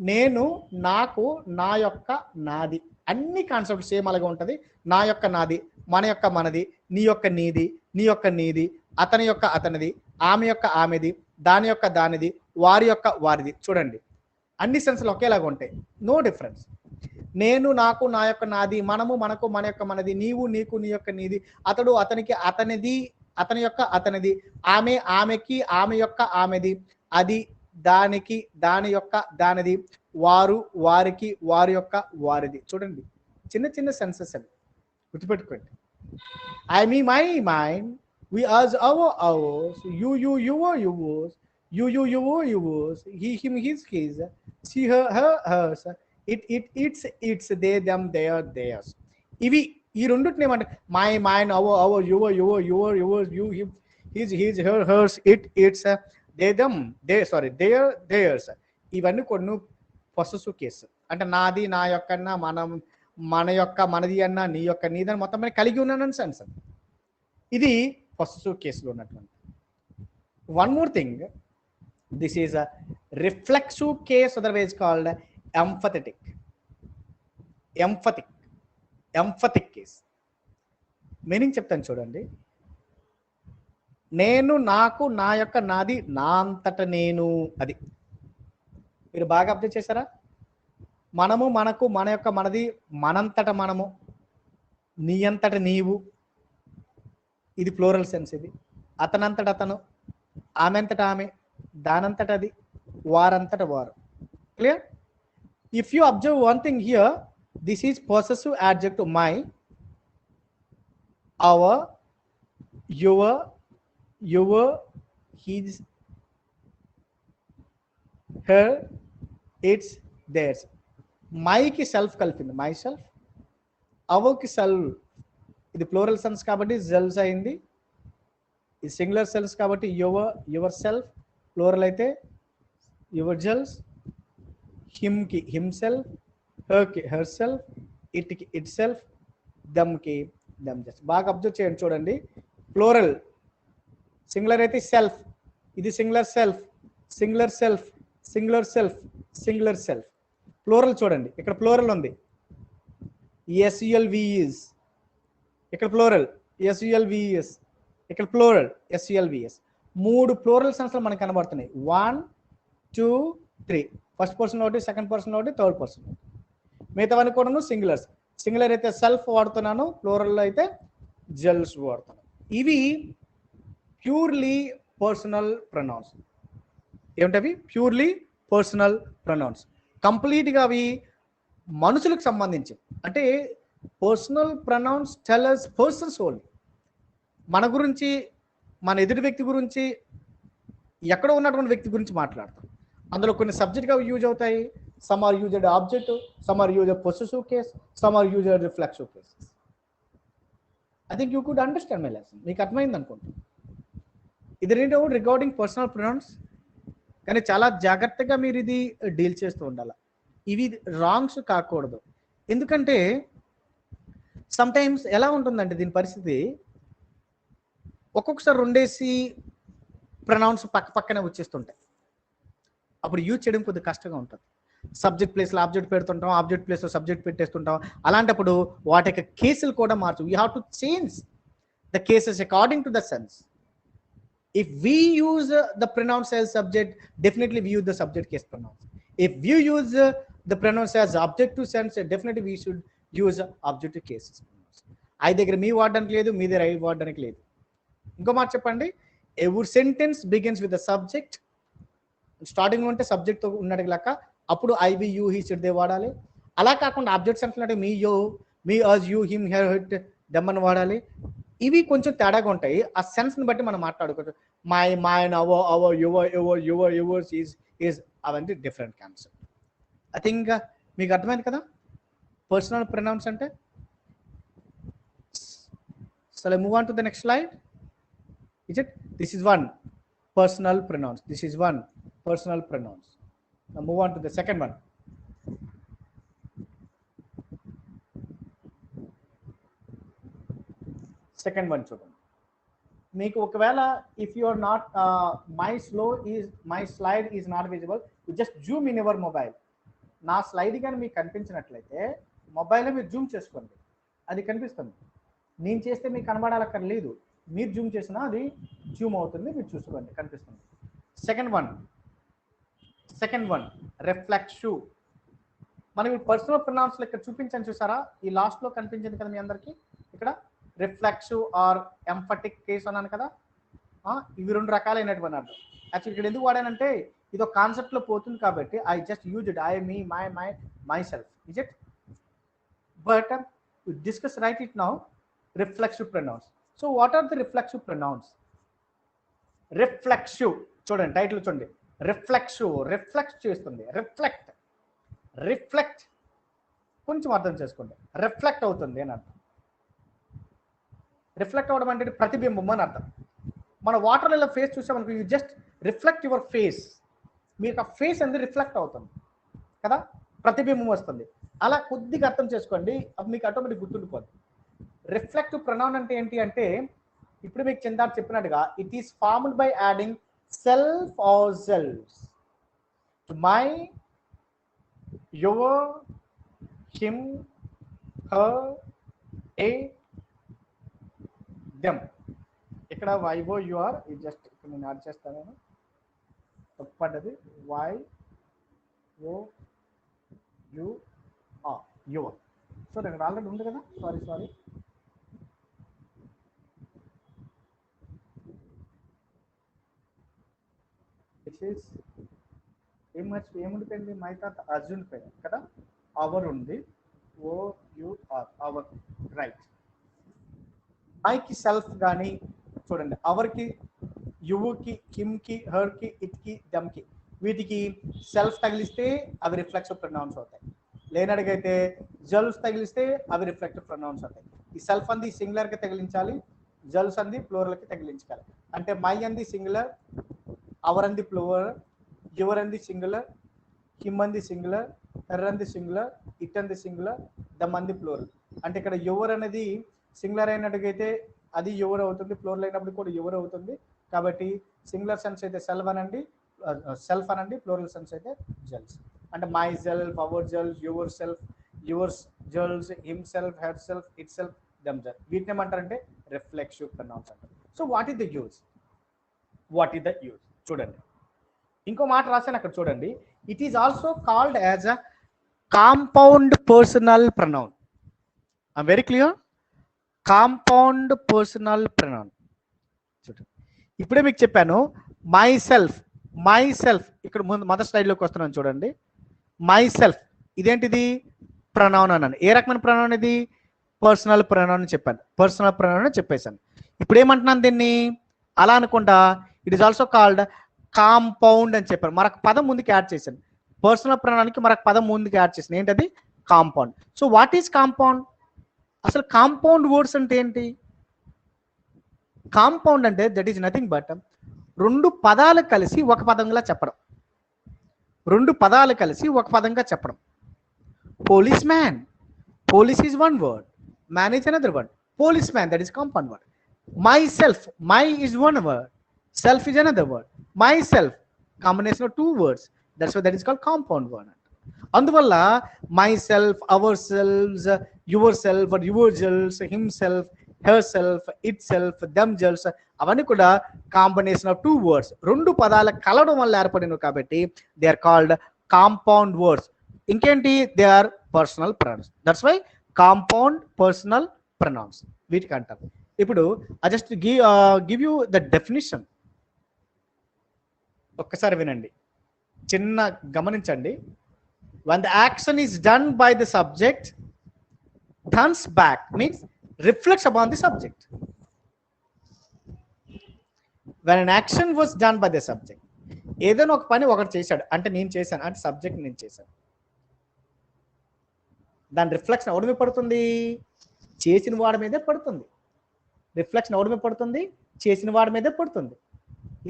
నేను, నాకు, నా యొక్క, నాది, అన్ని కాన్సెప్ట్ సేమ్ అలాగే ఉంటుంది. నా యొక్క, నాది, మన యొక్క, మనది, నీ యొక్క, నీది, నీ యొక్క, నీది, అతని యొక్క, అతనిది, ఆమె యొక్క, ఆమెది, దాని యొక్క, దానిది, వారి యొక్క, వారిది. చూడండి, అన్ని సెన్స్లు ఒకేలాగా ఉంటాయి, నో డిఫరెన్స్. నేను, నాకు, నా యొక్క, నాది, మనము, మనకు, మన యొక్క, మనది, నీవు, నీకు, నీ యొక్క, నీది, అతడు, అతనికి, అతనిది, అతని యొక్క, అతనిది, ఆమె, ఆమెకి, ఆమె యొక్క, ఆమెది, అది, దానికి, దాని యొక్క, దానిది, వారు, వారికి, వారి యొక్క, వారిది. చూడండి, చిన్న చిన్న సెన్సెస్ అవి గుర్తుపెట్టుకోండి. I me, my, mine, we, us, our, ours, you, your, yours, you, yours, he, him, his, his, she, her, hers, its, they, them, their, theirs. ఇవి ఈ రెండుటిని ఏమంటే my, mine, our, your, yours, you, him, his, her, hers, its, they, them, their, theirs. ఇవన్నీ కొన్ని possessive case. అంటే నాది, నా యొక్క అన్న, మనం, మన యొక్క, మనది అన్న, నీ యొక్క, నీదని మొత్తం కలిగి ఉన్నానని సెన్స్. ఇది పొసెసివ్ కేసులో ఉన్నటువంటి. One more thing, this is a reflexive case, otherwise called emphatic. Emphatic case meaning చెప్తాను చూడండి. నేను, నాకు, నా యొక్క, నాది, నా అంతట నేను. అది మీరు బాగా అబ్జర్వ్ చేశారా? మనము, మనకు, మన యొక్క, మనది, మనంతట మనము, నీ అంతట నీవు, ఇది ప్లూరల్ సెన్స్. ఇది అతనంతట అతను, ఆమె అంతట ఆమె, దానంతట అది, వారంతట వారు. Clear? If you observe one thing here, this is possessive adjective my, our, your, his, her, its, theirs. My కి సెల్ఫ్ కలిపింది, మై సెల్ఫ్. అవర్ కి సెల్ఫ్, ఇది ప్లూరల్ సెన్స్ కాబట్టి సెల్ఫ్ అయింది. ఇది సింగులర్ సెల్ఫ్ కాబట్టి యువర్ సెల్ఫ్, ప్లూరల్ అయితే your self. Him కి హిమ్ సెల్ఫ్, హర్ కి హర్ సెల్ఫ్, ఇట్ కి ఇట్ సెల్ఫ్, దమ్ కి దమ్ సెల్ఫ్. బాగా అబ్జర్వ్ చేయండి చూడండి. ప్లూరల్ సింగులర్ అయితే సెల్ఫ్, ఇది singular self, singular self, singular self, singular self. Plural చూడండి, ఇక్కడ ప్లూరల్ ఉంది, ఎస్యుఎల్విఎస్. ఇక్కడ ప్లూరల్ ఎస్యుఎల్విఎస్, ఇక్కడ ప్లూరల్ ఎస్యుఎల్విఎస్. మూడు ప్లూరల్ సెన్స్లు మనకు కనబడుతున్నాయి. 1, 2, 3. ఫస్ట్ పర్సన్ ఒకటి, సెకండ్ పర్సన్ ఒకటి, థర్డ్ పర్సన్ ఒకటి. మిగతావన్నీ కూడా సింగులర్స్. సింగులర్ అయితే సెల్ఫ్ వాడుతున్నాను, ప్లూరల్ అయితే జెల్స్ వాడుతున్నాను. ఇవి ప్యూర్లీ పర్సనల్ ప్రొనౌన్స్. ఏమిటవి? Purely personal pronouns. కంప్లీట్గా అవి మనుషులకు సంబంధించి, అంటే personal pronouns tell us persons only. మన గురించి, మన ఎదుటి వ్యక్తి గురించి, ఎక్కడ ఉన్నటువంటి వ్యక్తి గురించి మాట్లాడతాం. అందులో కొన్ని సబ్జెక్ట్గా యూజ్ అవుతాయి. Some are used object, some are used possessive case, some are used reflexive cases. I think you could understand my lesson. మీకు అర్థమైంది అనుకుంటా. ఇది ఏంటో రిగార్డింగ్ పర్సనల్ ప్రొనౌన్స్. కానీ చాలా జాగ్రత్తగా మీరు ఇది డీల్ చేస్తూ ఉండాలి. ఇవి రాంగ్స్ కాకూడదు. ఎందుకంటే సమ్ టైమ్స్ ఎలా ఉంటుందంటే దీని పరిస్థితి, ఒక్కొక్కసారి రెండేసి ప్రొనౌన్స్ పక్క పక్కనే వచ్చేస్తుంటాయి. అప్పుడు యూజ్ చేయడం కొద్దిగా కష్టంగా ఉంటుంది. సబ్జెక్ట్ ప్లేస్లో ఆబ్జెక్ట్ పెడుతుంటాం, ఆబ్జెక్ట్ ప్లేస్లో సబ్జెక్ట్ పెట్టేస్తుంటాం. అలాంటప్పుడు వాటి యొక్క కేసులు కూడా మార్చు. We have to change the cases according to the sense. If we use the pronouns as subject, definitely we use the subject case pronouns. If you use the pronouns as objective sense, definitely we should use objective cases pronouns. I దగ్గర మీ వాడడానికి లేదు, మీ దగ్గర I వాడడానికి లేదు. ఇంకో మాట చెప్పండి. ఎవరి sentence begins with the subject. Starting ఉంటే సబ్జెక్ట్ తో ఉన్నట్టు లెక్క, అప్పుడు I we you he she they వాడాలి. అలా కాకుండా ఆబ్జెక్ట్ సెన్స్ అంటే me you, me us, you, him, her, it, them అని వాడాలి. ఇవి కొంచెం తేడాగా ఉంటాయి. ఆ సెన్స్ని బట్టి మనం మాట్లాడుకోవచ్చు. My, mine, our, our, your, your, your, yours, is అవన్నీ డిఫరెంట్ కాన్సెప్ట్. ఐ థింక్ మీకు అర్థమైంది కదా పర్సనల్ ప్రొనౌన్స్ అంటే. So let's move on to the next slide. Is it? This is one personal pronouns. This is one personal pronouns. Now move on to the second one. Second one చూడండి. మీకు ఒకవేళ if you are not my slide is not visible, you just zoom in your mobile. నా slide కానీ మీకు కనిపించినట్లయితే మొబైల్లో మీరు Zoom చేసుకోండి, అది కనిపిస్తుంది. నేను చేస్తే మీకు కనబడాలక్కర్లేదు, మీరు జూమ్ చేసినా అది జూమ్ అవుతుంది, మీరు చూసుకోండి, కనిపిస్తుంది. Second one reflexive. మనం ఈ పర్సనల్ ప్రొనౌన్స్ ఇక్కడ చూపించాను చూసారా, ఈ లాస్ట్లో కనిపించింది కదా మీ అందరికీ. ఇక్కడ రిఫ్లెక్సివ్ ఆర్ ఎంఫటిక్ కేస్ అన్నాను కదా. ఇవి రెండు రకాలైనటువంటి అర్థం. యాక్చువల్లీ ఇక్కడ ఎందుకు వాడానంటే ఇది ఒక కాన్సెప్ట్లో పోతుంది కాబట్టి I just use it. I, me, myself. Is it? But discuss right it now. Reflexive pronouns. So what are the reflexive pronouns? Reflexive చూడండి, టైటిల్ చూడండి. రిఫ్లెక్సివ్, రిఫ్లెక్ట్ చేస్తుంది. రిఫ్లెక్ట్ కొంచెం అర్థం చేసుకోండి. రిఫ్లెక్ట్ అవుతుంది అని అర్థం. రిఫ్లెక్ట్ అవ్వడం అంటే ప్రతిబింబం అని అర్థం. మన వాటర్లలో ఫేస్ చూసామనుకో, you just reflect your face. మీకు ఆ ఫేస్ అనేది రిఫ్లెక్ట్ అవుతుంది కదా, ప్రతిబింబం వస్తుంది. అలా కొద్దిగా అర్థం చేసుకోండి, అప్పుడు మీకు ఆటోమేటిక్ గుర్తుండిపోతుంది. రిఫ్లెక్టివ్ ప్రొనౌన్ అంటే ఏంటి అంటే, ఇప్పుడు మీకు చందార్ చెప్పినట్టుగా, it is formed by adding self or selves to my, your, him, her, a, them. ఇక్కడ వైవో యువర్, ఇది జస్ట్ ఇక్కడ నేను యాడ్ చేస్తాను, తప్పండి. Y O U R, your. So ఇక్కడ ఆల్రెడీ ఉంది కదా, సారీ. ఏముండిపోయింది? మై తాత అర్జున్ పోయింది కదా, అవర్ ఉంది. O U R, our, right. మైకి సెల్ఫ్ కానీ చూడండి, అవర్కి, యువుకి, హిమ్కి, హర్కి, ఇట్కి, దమ్కి, వీటికి సెల్ఫ్ తగిలిస్తే అవి రిఫ్లెక్సివ్ ప్రొనౌన్స్ అవుతాయి. లేనడిగైతే జల్స్ తగిలిస్తే అవి రిఫ్లెక్టివ్ ప్రొనౌన్స్ అవుతాయి. ఈ సెల్ఫ్ అంది సింగులర్కి తగిలించాలి, జల్స్ అంది ప్లూరల్కి తగిలించాలి. అంటే మై అంది సింగులర్, అవర్ అంది ప్లూరల్, యువర్ అంది సింగులర్, హిమ్ అంది సింగులర్, హెర్ అంది సింగులర్, ఇట్ అంది సింగులర్, దమ్ అంది ప్లూరల్. అంటే ఇక్కడ యువర్ అనేది సింగులర్ అయినట్టుగైతే అది యువర్ అవుతుంది, ప్లూరల్ అయినప్పుడు కూడా యువర్ అవుతుంది. కాబట్టి సింగులర్ సెన్స్ అయితే సెల్ఫ్ అనండి, ప్లూరల్ సెన్స్ అయితే జల్స్. అంటే my self, our selves, your self, yours selves, him self, her self, it self, them selves. వీటిని ఏమంటారంటే రిఫ్లెక్సివ్ ప్రొనౌన్స్ అంటారు. So what is the use? చూడండి, ఇంకో మాట రాశాను అక్కడ చూడండి. It is also called as a compound personal pronoun. Very clear. Compound personal pronoun. ఇప్పుడే మీకు చెప్పాను మై సెల్ఫ్ ఇక్కడ ముందు మొదటి స్లైడ్లోకి వస్తున్నాను చూడండి. మై సెల్ఫ్ ఇదేంటిది? ప్రొనౌన్ అన్నాను. ఏ రకమైన ప్రొనౌన్ ఇది? పర్సనల్ ప్రొనౌన్ చెప్పాను. పర్సనల్ ప్రొనౌన్ చెప్పేశాను. ఇప్పుడు ఏమంటున్నాను దీన్ని? అలా అనుకుంటా it is also called compound అని చెప్పాను. మరొక పదం ముందుకు యాడ్ చేశాను. పర్సనల్ ప్రొనౌన్కి మరొక పదం ముందుకు యాడ్ చేశాను. ఏంటది? Compound. So what is compound? అసలు కాంపౌండ్ వర్డ్స్ అంటే ఏంటి? కాంపౌండ్ అంటే దట్ ఈస్ నథింగ్ బట్ రెండు పదాలు కలిసి ఒక పదంగా చెప్పడం. రెండు పదాలు కలిసి ఒక పదంగా చెప్పడం. Police man, police is one word, man is another word. Police man, that is compound word. My self, my is one word, self is another word. My self combination of two words, that's why that is called compound word. అందువల్ల my self, our selves, your self, your self, him self, her self, it self, them self అవన్నీ కూడా combination of two words, రెండు పదాలు కలవడం వల్ల ఏర్పడినవి కాబట్టి they are called compound words. ఇంకేంటి? They are personal pronouns. That's why compound personal pronouns వీటికి అంటారు. ఇప్పుడు I just give you the definition. ఒక్కసారి వినండి, చిన్న గమనించండి. when the action is done by the subject, turns back means reflects upon the subject. when an action was done by the subject, ఏదైనా ఒక పని ఒకటి చేశాడు అంటే నేను చేశాను అంటే సబ్జెక్ట్ నేను చేశాను, దాని రిఫ్లెక్షన్ ఎవడి మీద పడుతుంది? చేసిన వాడి మీదే పడుతుంది. రిఫ్లెక్షన్ ఎవడి మీద పడుతుంది? చేసిన వాడి మీదే పడుతుంది.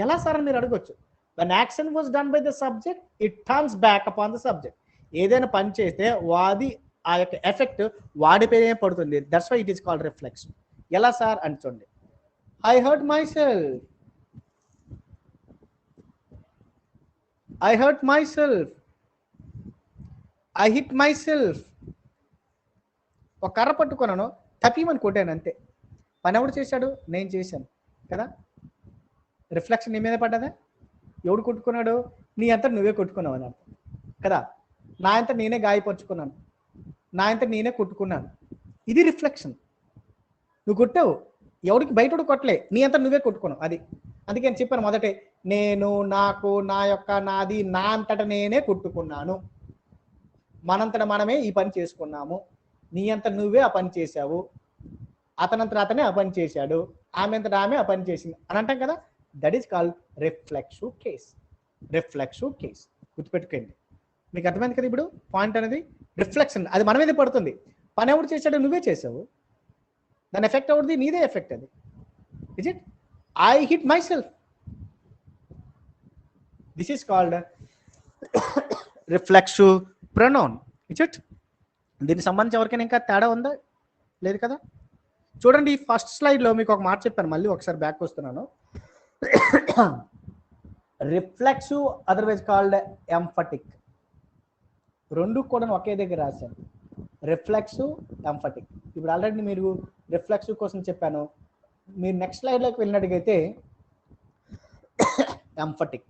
ఎలా సార్ అని మీరు అడగొచ్చు. when action was done by the subject, it turns back upon the subject. ఏదైనా పని చేస్తే వాది ఆ యొక్క ఎఫెక్ట్ వాడిపైనే పడుతుంది. That's why it is called reflection. ఎలా సార్ అని చూడండి. I hurt myself, I hurt myself, I hit myself. ఒక కర్ర పట్టుకున్నాను, తప్పీమని కొట్టాను అంతే. పని ఎవడు చేశాడు? నేను చేశాను కదా. రిఫ్లెక్షన్ నీ మీద పడ్డదా? ఎవడు కొట్టుకున్నాడు? నీ అంతా నువ్వే కొట్టుకున్నావు అని అర్థం కదా. నా అంతా నేనే గాయపరుచుకున్నాను, నా అంతా నేనే కొట్టుకున్నాను. ఇది రిఫ్లెక్షన్. నువ్వు కొట్టావు, ఎవడికి బయట కొట్టలే, నీ అంతా నువ్వే కొట్టుకున్నావు. అది అందుకే నేను చెప్పాను మొదటే, నేను, నాకు, నా యొక్క, నాది, నా అంతటా నేనే కొట్టుకున్నాను. మనంతట మనమే ఈ పని చేసుకున్నాము. నీ అంత నువ్వే ఆ పని చేశావు, అతనంతట అతనే ఆ పని చేశాడు, ఆమె అంతటా ఆమె ఆ పని చేసింది అని అంటాం కదా. That is called reflexive case. Reflexive case గుర్తుపెట్టుకోండి. మీకు అర్థమైంది కదా ఇప్పుడు పాయింట్ అనేది? రిఫ్లెక్షన్ అది మన మీద పడుతుంది. పని ఎవరు చేశాడో నువ్వే చేసావు, దాని ఎఫెక్ట్ ఎవరిది? నీదే ఎఫెక్ట్ అది. Is it? I hit my self, this is called reflexive pronoun. Is it? దీనికి సంబంధించి ఎవరికైనా ఇంకా తేడా ఉందా? లేదు కదా. చూడండి, ఫస్ట్ స్లైడ్లో మీకు ఒక మాట చెప్పాను, మళ్ళీ ఒకసారి బ్యాక్ వస్తున్నాను. Reflexive otherwise called emphatic. రెండు కూడా ఒకే దగ్గర రాశాను, రిఫ్లెక్సివ్, ఎంఫటిక్. ఇప్పుడు ఆల్రెడీ మీరు రిఫ్లెక్సివ్ కోసం చెప్పాను. మీరు నెక్స్ట్ స్లైడ్లోకి వెళ్ళినట్టుగైతే emphatic,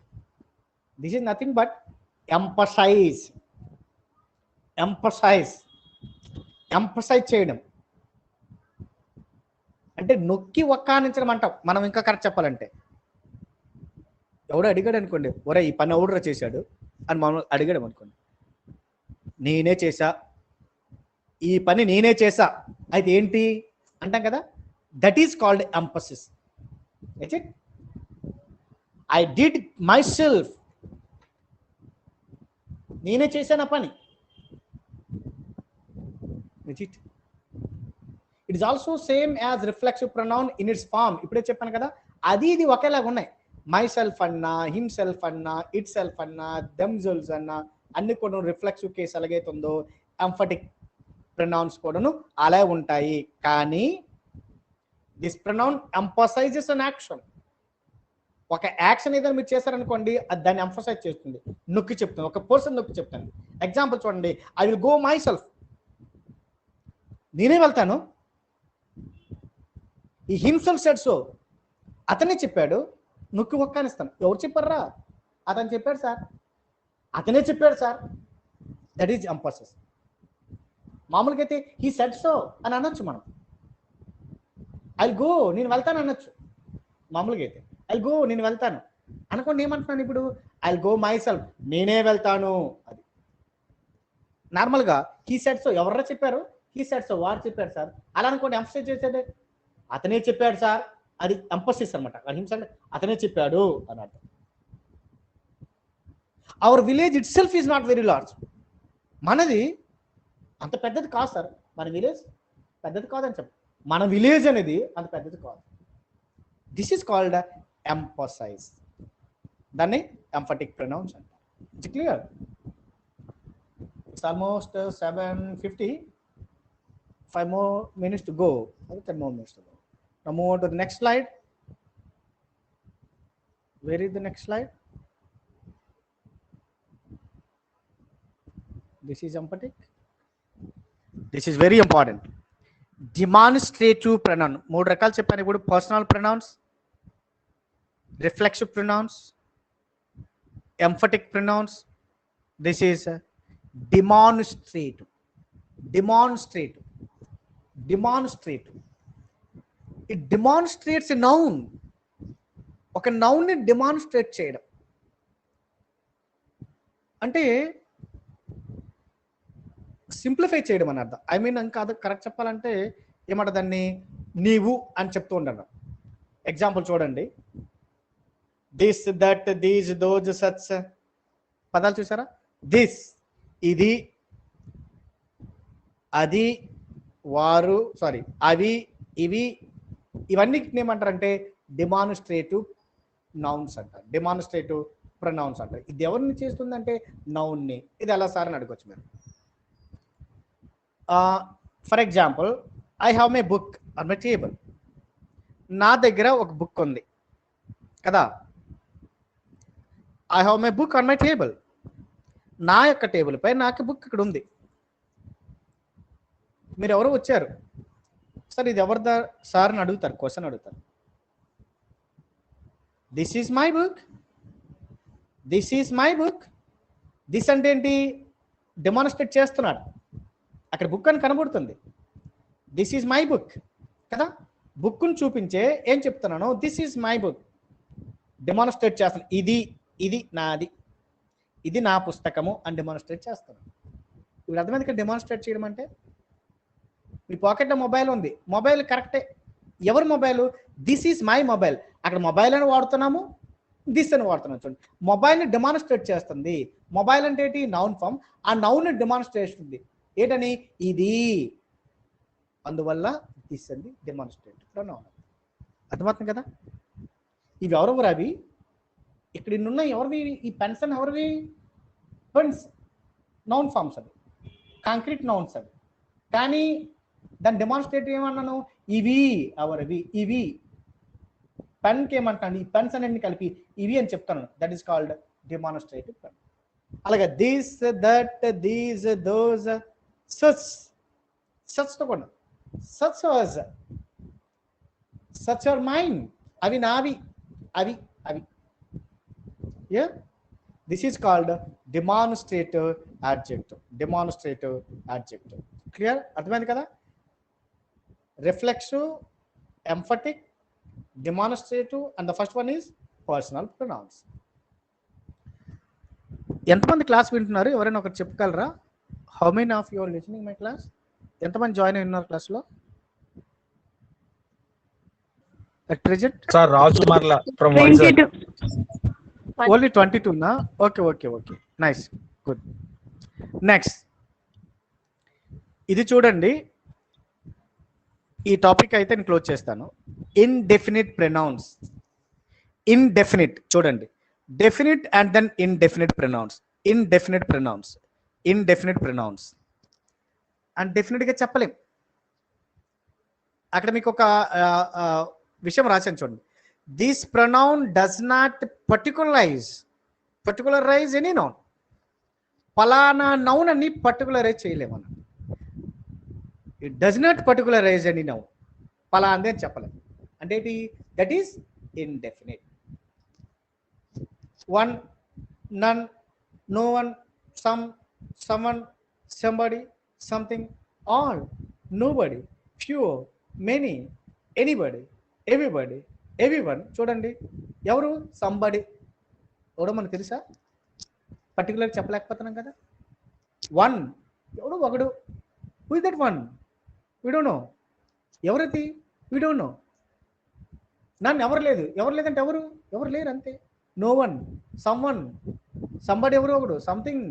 this is nothing but emphasise. Emphasise, emphasise చేయడం అంటే నొక్కి ఒక్కానించడం అంటాం మనం. ఇంకా కరెక్ట్ చెప్పాలంటే, ఎవడో అడిగాడు అనుకోండి, ఒరే ఈ పని ఎవడో చేశాడు అని మనం అడిగాడు అనుకోండి, నేనే చేశా, ఈ పని నేనే చేశా, అయితే ఏంటి అంటాం కదా. That is called emphasis. I did myself, నేనే చేశాను ఆ పని. It is also same as reflexive pronoun in its form. ఇప్పుడే చెప్పాను కదా, అది ఇది ఒకేలాగా ఉన్నాయి. మై సెల్ఫ్ అన్నా, హిమ్ సెల్ఫ్ అన్నా, ఇట్ సెల్ఫ్ అన్నా, దెమ్ సెల్ఫ్ అన్నా అన్ని కూడా రిఫ్లెక్సివ్ కేసు ఎలాగైతే ఉందో ఎంఫటిక్ ప్రొనౌన్స్ కూడాను అలా ఉంటాయి. కానీ this pronoun emphasises an action. ఒక యాక్షన్ ఏదైనా మీరు చేశారనుకోండి, అది దాన్ని ఎంఫసైజ్ చేస్తుంది, నొక్కి చెప్తుంది. ఒక పర్సన్ నొక్కి చెప్తాను. ఎగ్జాంపుల్ చూడండి, I will go my self, నేనే వెళ్తాను. ఈ హిమ్సెల్ఫ్ సెడ్ సో, అతనే చెప్పాడు, నొక్కి ఒక్కానిస్తాను. ఎవరు చెప్పారా? అతను చెప్పాడు సార్, అతనే చెప్పాడు సార్. That is emphasis. మామూలుగా అయితే హీ సెడ్ సో అని అనొచ్చు మనం. ఐ గో, నేను వెళ్తాను అనొచ్చు మామూలుగా అయితే. ఐ గో, నేను వెళ్తాను అనుకోండి. ఏమంటున్నాను ఇప్పుడు? ఐ గో మై సెల్ఫ్, నేనే వెళ్తాను. అది నార్మల్గా హీ సెడ్ సో ఎవరో చెప్పారు, హీ సెడ్ సో వారు చెప్పారు సార్ అలా అనుకోండి. ఎంఫసైజ్ చేసేది అతనే చెప్పాడు సార్, అది ఎంఫసిస్ అనమాట. అతనే చెప్పాడు అని అర్థం. Hour village it self is not very large. మనది అంత పెద్దది కాదు సార్, మన విలేజ్ పెద్దది కాదని చెప్పు. మన విలేజ్ అనేది అంత పెద్దది కాదు. This is called emphasize. దాన్ని ఎంఫటిక్ ప్రొనౌన్స్ అంటారు. It's clear? It's almost 7:50. 5 more minutes to go. 10 more minutes to go. Now move on to the next slide. Where is the next slide? This is emphatic. This is very important. Demonstrative pronoun. 3 రకాలు చెప్పాను ఇప్పుడు. Personal pronouns, reflexive pronounce, emphatic pronounce. This is demonstrative. Demonstrative. Demonstrative. It demonstrates a noun. ఒక నౌన్ని demonstrate చేయడం అంటే simplify చేయడం అని అర్థం. I mean ఇంకా అది కరెక్ట్ చెప్పాలంటే ఏమంట, దాన్ని నీవు అని చెప్తూ ఉంటాను. ఎగ్జాంపుల్ చూడండి. This, that, these, those, such పదాలు చూసారా? దిస్ ఇది, అది, వారు, సారీ అవి, ఇవి, ఇవన్నీ ఏమంటారంటే డెమాన్స్ట్రేటివ్ నౌన్స్ అంటారు, డెమాన్స్ట్రేటివ్ ప్రొనౌన్స్ అంటారు. ఇది ఎవరిని చేస్తుందంటే నౌన్ని. ఇది ఎలా సార్ అని అడగొచ్చు మీరు. For example, I have my book on my table. నా దగ్గర ఒక బుక్ ఉంది కదా. I have my book on my table. నా యొక్క టేబుల్ పై నాకు బుక్ ఇక్కడ ఉంది. మీరు ఎవరో వచ్చారు, సార్ ఇది ఎవరిదా సార్ అని అడుగుతారు, క్వశ్చన్ అడుగుతారు. This is my book, this is my book. This అంటే ఏంటి? డెమాన్స్ట్రేట్ చేస్తున్నాడు. అక్కడ బుక్ అని కనబడుతుంది. దిస్ ఈజ్ మై బుక్ కదా. బుక్ను చూపించే ఏం చెప్తున్నాను? This is my book. Demonstrate చేస్తున్నాను. ఇది నాది, ఇది నా పుస్తకము అని డెమాన్స్ట్రేట్ చేస్తున్నాను. ఇప్పుడు అర్థమైంది ఇక్కడ డెమాన్స్ట్రేట్ చేయడం అంటే. మీ పాకెట్లో మొబైల్ ఉంది, మొబైల్ కరెక్టే. ఎవరి mobile? This is my mobile. అక్కడ మొబైల్ అని వాడుతున్నాము, దిస్ అని వాడుతున్నాం. చూడండి, మొబైల్ని డెమాన్స్ట్రేట్ చేస్తుంది. మొబైల్ అంటే ఏంటి? Noun form. ఆ నౌన్ని డెమాన్స్ట్రేట్ చేస్తుంది. ఏంటని? ఇది. అందువల్ల దిస్ అంది డెమాన్స్ట్రేట్ ప్రొనౌన్. అర్థమవుతుంది కదా? ఇవి ఎవరెవరు? అవి ఇక్కడ ఇన్నున్న ఎవరివి? ఈ పెన్స్ అని ఎవరివి? పెన్స్ నౌన్ ఫామ్స్ అవి, కాంక్రీట్ నౌన్స్ అవి. కానీ దాన్ని డెమాన్స్ట్రేట్ ఏమన్నాను? ఇవి అవరవి, ఇవి. పెన్కి ఏమంటాను? ఈ పెన్స్ అన్ని కలిపి ఇవి అని చెప్తాను. That is called demonstrative pen. అలాగే this, that, these, those, such. సచ్తో కూడా such was, such are mine. అవి నావి, అవి అవి. Yeah, this is called demonstrative adjective. Demonstrative adjective. Clear? అర్థమైంది కదా? Reflexive, emphatic, demonstrative, and the first one is personal pronouns. ఎంతమంది క్లాస్ వింటున్నారు? ఎవరైనా ఒకటి చెప్పగలరా? How many of you are listening my class? ఎంతమంది జాయిన్ అయి ఉన్నారు క్లాస్లో at present? Sir Raju Marla from 22. Only 22 na? Okay. Nice. Good. Next. ఇది చూడండి, ఈ టాపిక్ అయితే నేను క్లోజ్ చేస్తాను. Indefinite pronouns. ఇండెఫినిట్ చూడండి, definite and then indefinite pronouns. Indefinite pronouns, indefinite pronouns and డెఫినెట్గా చెప్పలేం. అక్కడ మీకు ఒక విషయం రాశాను చూడండి. This pronoun does not particularise any noun. పలానా నౌన్ అని పర్టికులరైజ్ చేయలేమన్నా. It does not particularise any noun. పలానా అని చెప్పలేం. అంటే ఏంటి? That is indefinite. One, none, no one, some, someone, somebody, something, all, nobody, few, many, anybody, everybody, everyone. చూడండి, ఎవరు? సంబడి. ఎవడో మనకు తెలుసా? పర్టికులర్ చెప్పలేకపోతున్నాం కదా. వన్, ఎవడు? ఒకడు. Who is that one? We don't know. ఎవరిది? We don't know. నన్ను ఎవరు లేదు. ఎవరు లేదంటే ఎవరు? ఎవరు లేరు అంతే. No one, some one, somebody, ఎవరు? ఒకడు, something,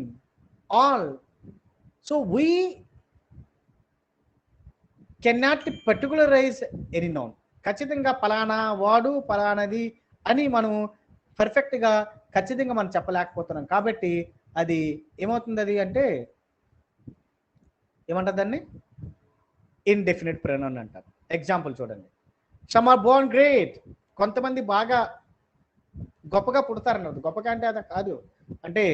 all. So we cannot particularise any noun. ఖచ్చితంగా పలానా వాడు, పలానది అని మనం పర్ఫెక్ట్గా ఖచ్చితంగా మనం చెప్పలేకపోతున్నాం. కాబట్టి అది ఏమవుతుంది? అది అంటే ఏమంటారు దాన్ని? ఇండెఫినిట్ ప్రొనౌన్ అంటారు. ఎగ్జాంపుల్ చూడండి. Some are born great. కొంతమంది బాగా గొప్పగా పుడతారన్నది. గొప్పగా అంటే అది కాదు, అంటే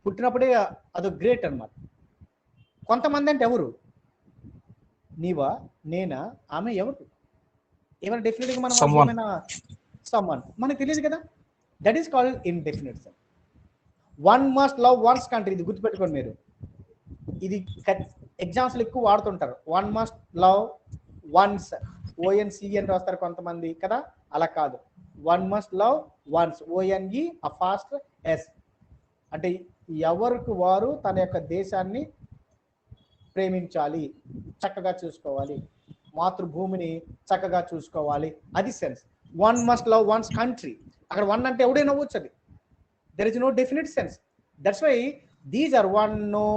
పుట్టినప్పుడే అది గ్రేట్ అన్నమాట. కొంతమంది అంటే ఎవరు? నీవా, నేనా, ఆమె, ఎవరు? ఏమైనా డెఫినెట్గా మనం సమ్వన్ మనకు తెలియదు కదా. That is called indefinite sense. One must love one's country. ఇది గుర్తుపెట్టుకోండి మీరు. ఇది ఎగ్జామ్స్లో ఎక్కువ వాడుతుంటారు. One must love one's, O N C అని రాస్తారు కొంతమంది కదా. అలా కాదు. One must love one's, O N E fast S. అంటే ఎవరికి వారు తన యొక్క దేశాన్ని ప్రేమించాలి, చక్కగా చూసుకోవాలి, మాతృభూమిని చక్కగా చూసుకోవాలి, అది sense. One must love one's country. అక్కడ వన్ అంటే ఎవడైనా అవ్వచ్చు. అది there is no definite sense. That's why these are one, no,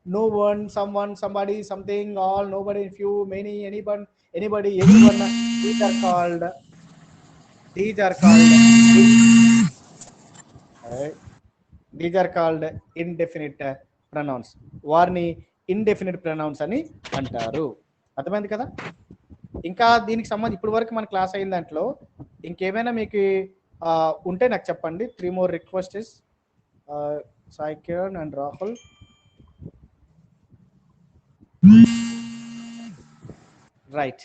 no one, someone, somebody, something, all, nobody, few, many, anyone, anybody, everyone. These are called indefinite pronouns. వారిని indefinite pronounce అని అంటారు. అర్థమైంది కదా. ఇంకా దీనికి సంబంధించి ఇప్పటి వరకు మన క్లాస్ అయిన దాంట్లో ఇంకేమైనా మీకు ఉంటే నాకు చెప్పండి. 3 more requests. Sai Kiran and Rahul. Right.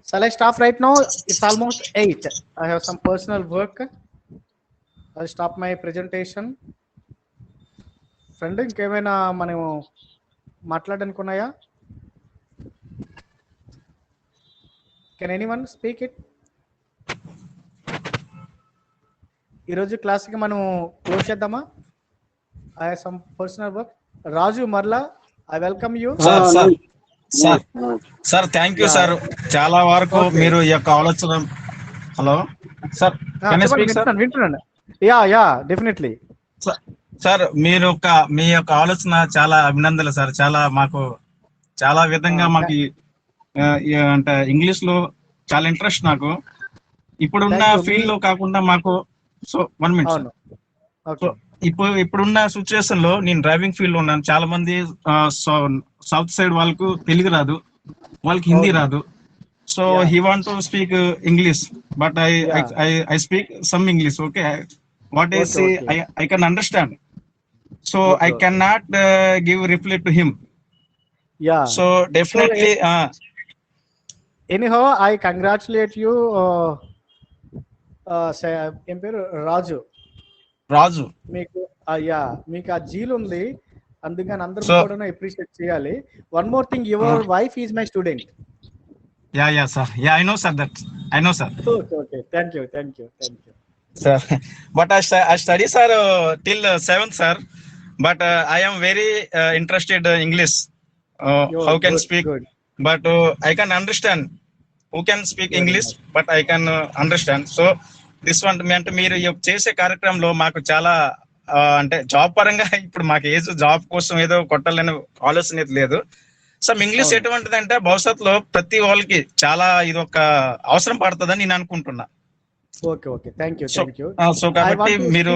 Shall I stop right now? It's almost 8. I have some personal work. I'll stop my presentation. Friend, ఇంకేమైనా మనం మాట్లాడడానికి ఉన్నాయా? Can anyone speak it? ఈరోజు క్లాస్కి మనం క్లోజ్ చేద్దామా? I have some personal work. రాజు మరలా, I welcome you. Sir thank you sir. చాలా వరకు మీరు ఈ యొక్క ఆలోచన. హలో సార్, వింటున్నాను. Yeah definitely sir. మీ యొక్క ఆలోచన చాలా అభినందనలు సార్. చాలా మాకు చాలా విధంగా మాకు అంటే ఇంగ్లీష్ లో చాలా ఇంట్రెస్ట్ నాకు. ఇప్పుడున్న ఫీల్డ్ లో కాకుండా మాకు. So 1 minute. ఇప్పుడున్న సిచ్యువేషన్ లో నేను డ్రైవింగ్ ఫీల్డ్ లో ఉన్నాను. చాలా మంది సౌత్ సైడ్ వాళ్ళకు తెలుగు రాదు, వాళ్ళకి హిందీ రాదు. So he want to speak English, but I speak some English. Okay, what is I can understand. So I can not give reply to him. So definitely anyhow I congratulate you. ఏం పేరు? రాజు. మీకు మీకు ఆ zeal ఉంది, అందుకని అందరూ కూడా appreciate చేయాలి. One more thing, your wife is my student. Yeah sir. Yeah, I know sir. Okay. Thank you sir. But I study sir till 7th sir, but I am very interested in English. How can speak good. But I can understand. Who can speak very English nice. But I can understand. So this one అంటే మీరు చేసే కార్యక్రమంలో మాకు చాలా అంటే job పరంగా ఇప్పుడు మాకు ఏదో జాబ్ కోసం ఏదో కొట్టాలని ఆలోచన లేదు. సో ఇంగ్లీష్ ఎటువంటిదంటే భవిష్యత్తులో ప్రతి వాళ్ళకి చాలా ఇది ఒక అవసరం పడుతుందని నేను అనుకుంటున్నా. Okay thank you. సో కాబట్టి మీరు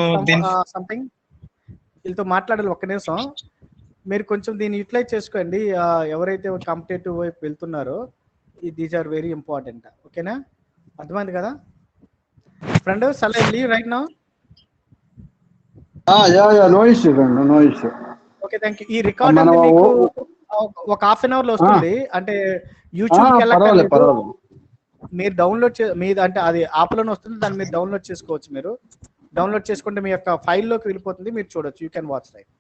సంథింగ్ వీళ్ళతో మాట్లాడాలి. ఒక్క నిమిషం, మీరు కొంచెం దీన్ని యూటిలైజ్ చేసుకోండి. ఎవరైతే కాంపిటేటివ్ వైపు వెళ్తున్నారో దీస్ ఆర్ వెరీ ఇంపార్టెంట్. ఓకేనా? అర్థమైంది కదా friend? shall I leave right now? No issue friend, no issue. Okay thank you. ఈ రికార్డ్ అంటే మీకు ఒక హాఫ్ అన్ అవర్ లో వస్తుంది. అంటే యూట్యూబ్ కి వెళ్ళక్కర్లేదు, మీరు డౌన్లోడ్ మీద అంటే అది యాప్ లోనే వస్తుంది, దాన్ని మీరు డౌన్లోడ్ చేసుకోవచ్చు. మీరు డౌన్లోడ్ చేసుకుంటే మీ యొక్క ఫైల్ లోకి వెళ్ళిపోతుంది, మీరు చూడొచ్చు. You can watch right.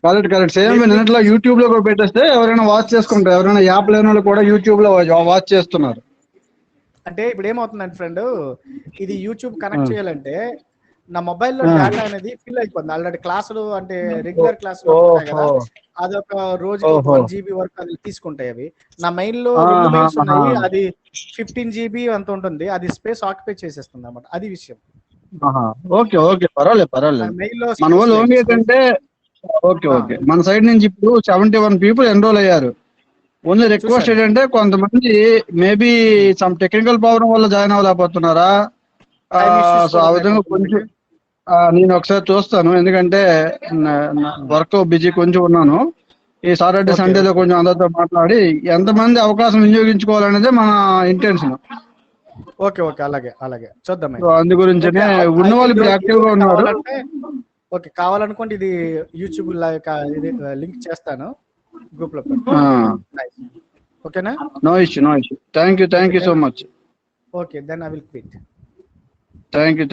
Correct same నిన్నట్లో యూట్యూబ్ లో కూడా పెట్టేస్తే ఎవరైనా వాచ్ చేసుకుంటారు, ఎవరైనా యాప్ లేని వాళ్ళు కూడా యూట్యూబ్ లో వాచ్ చేస్తున్నారు. అంటే ఇప్పుడు ఏమవుతుందంటే ఫ్రెండ్, ఇది యూట్యూబ్ కనెక్ట్ చేయాలంటే నా మొబైల్లో డేటా అనేది ఫిల్ అయిపోతుంది ఆల్రెడీ. క్లాసులు అంటే రెగ్యులర్ క్లాసులు ఉంటాయి కదా, అదొక రోజుకి 1 GB వరకు అది తీసుకుంటాయి అవి. నా మెయిల్ లో 2 మెయిల్స్ ఉన్నాయి, అది 15 GB అంత ఉంటుంది, అది స్పేస్ ఆక్యుపై చేసేస్తుంది అన్నమాట. అది విషయం. ఓకే పర్వాలేదు. మెయిల్ లో మన వాళ్ళు ఓన్లీ ఏంటంటే ఓకే మన సైడ్ నుంచి ఇప్పుడు 71 పీపుల్ ఎన్రోల్ అయ్యారు. ఓన్లీ రిక్వెస్ట్ ఏంటంటే కొంతమంది మేబీ సమ్ టెక్నికల్ ప్రాబ్లం వల్ల జాయిన్ అవ్వలేకపోతున్నారా, సో ఆ విధంగా కొంచెం నేను ఒకసారి చూస్తాను, ఎందుకంటే వర్క్ బిజీ కొంచెం ఉన్నాను. ఈ సాటర్డే సండేలో కొంచెం అందరితో మాట్లాడి ఎంతమంది అవకాశం వినియోగించుకోవాలనేది మన ఇంటెన్షన్. ఓకే అలాగే చూద్దాం. అందు గురించనే ఉన్న వాళ్ళు ఇప్పుడు యాక్టివ్ గా ఉన్నారు. ఓకే, కావాలనుకోండి ఇది యూట్యూబ్ లింక్ చేస్తాను గ్రూప్ లో. ఓకేనా? No issue. Thank you so much. Okay, then I will quit. Thank you.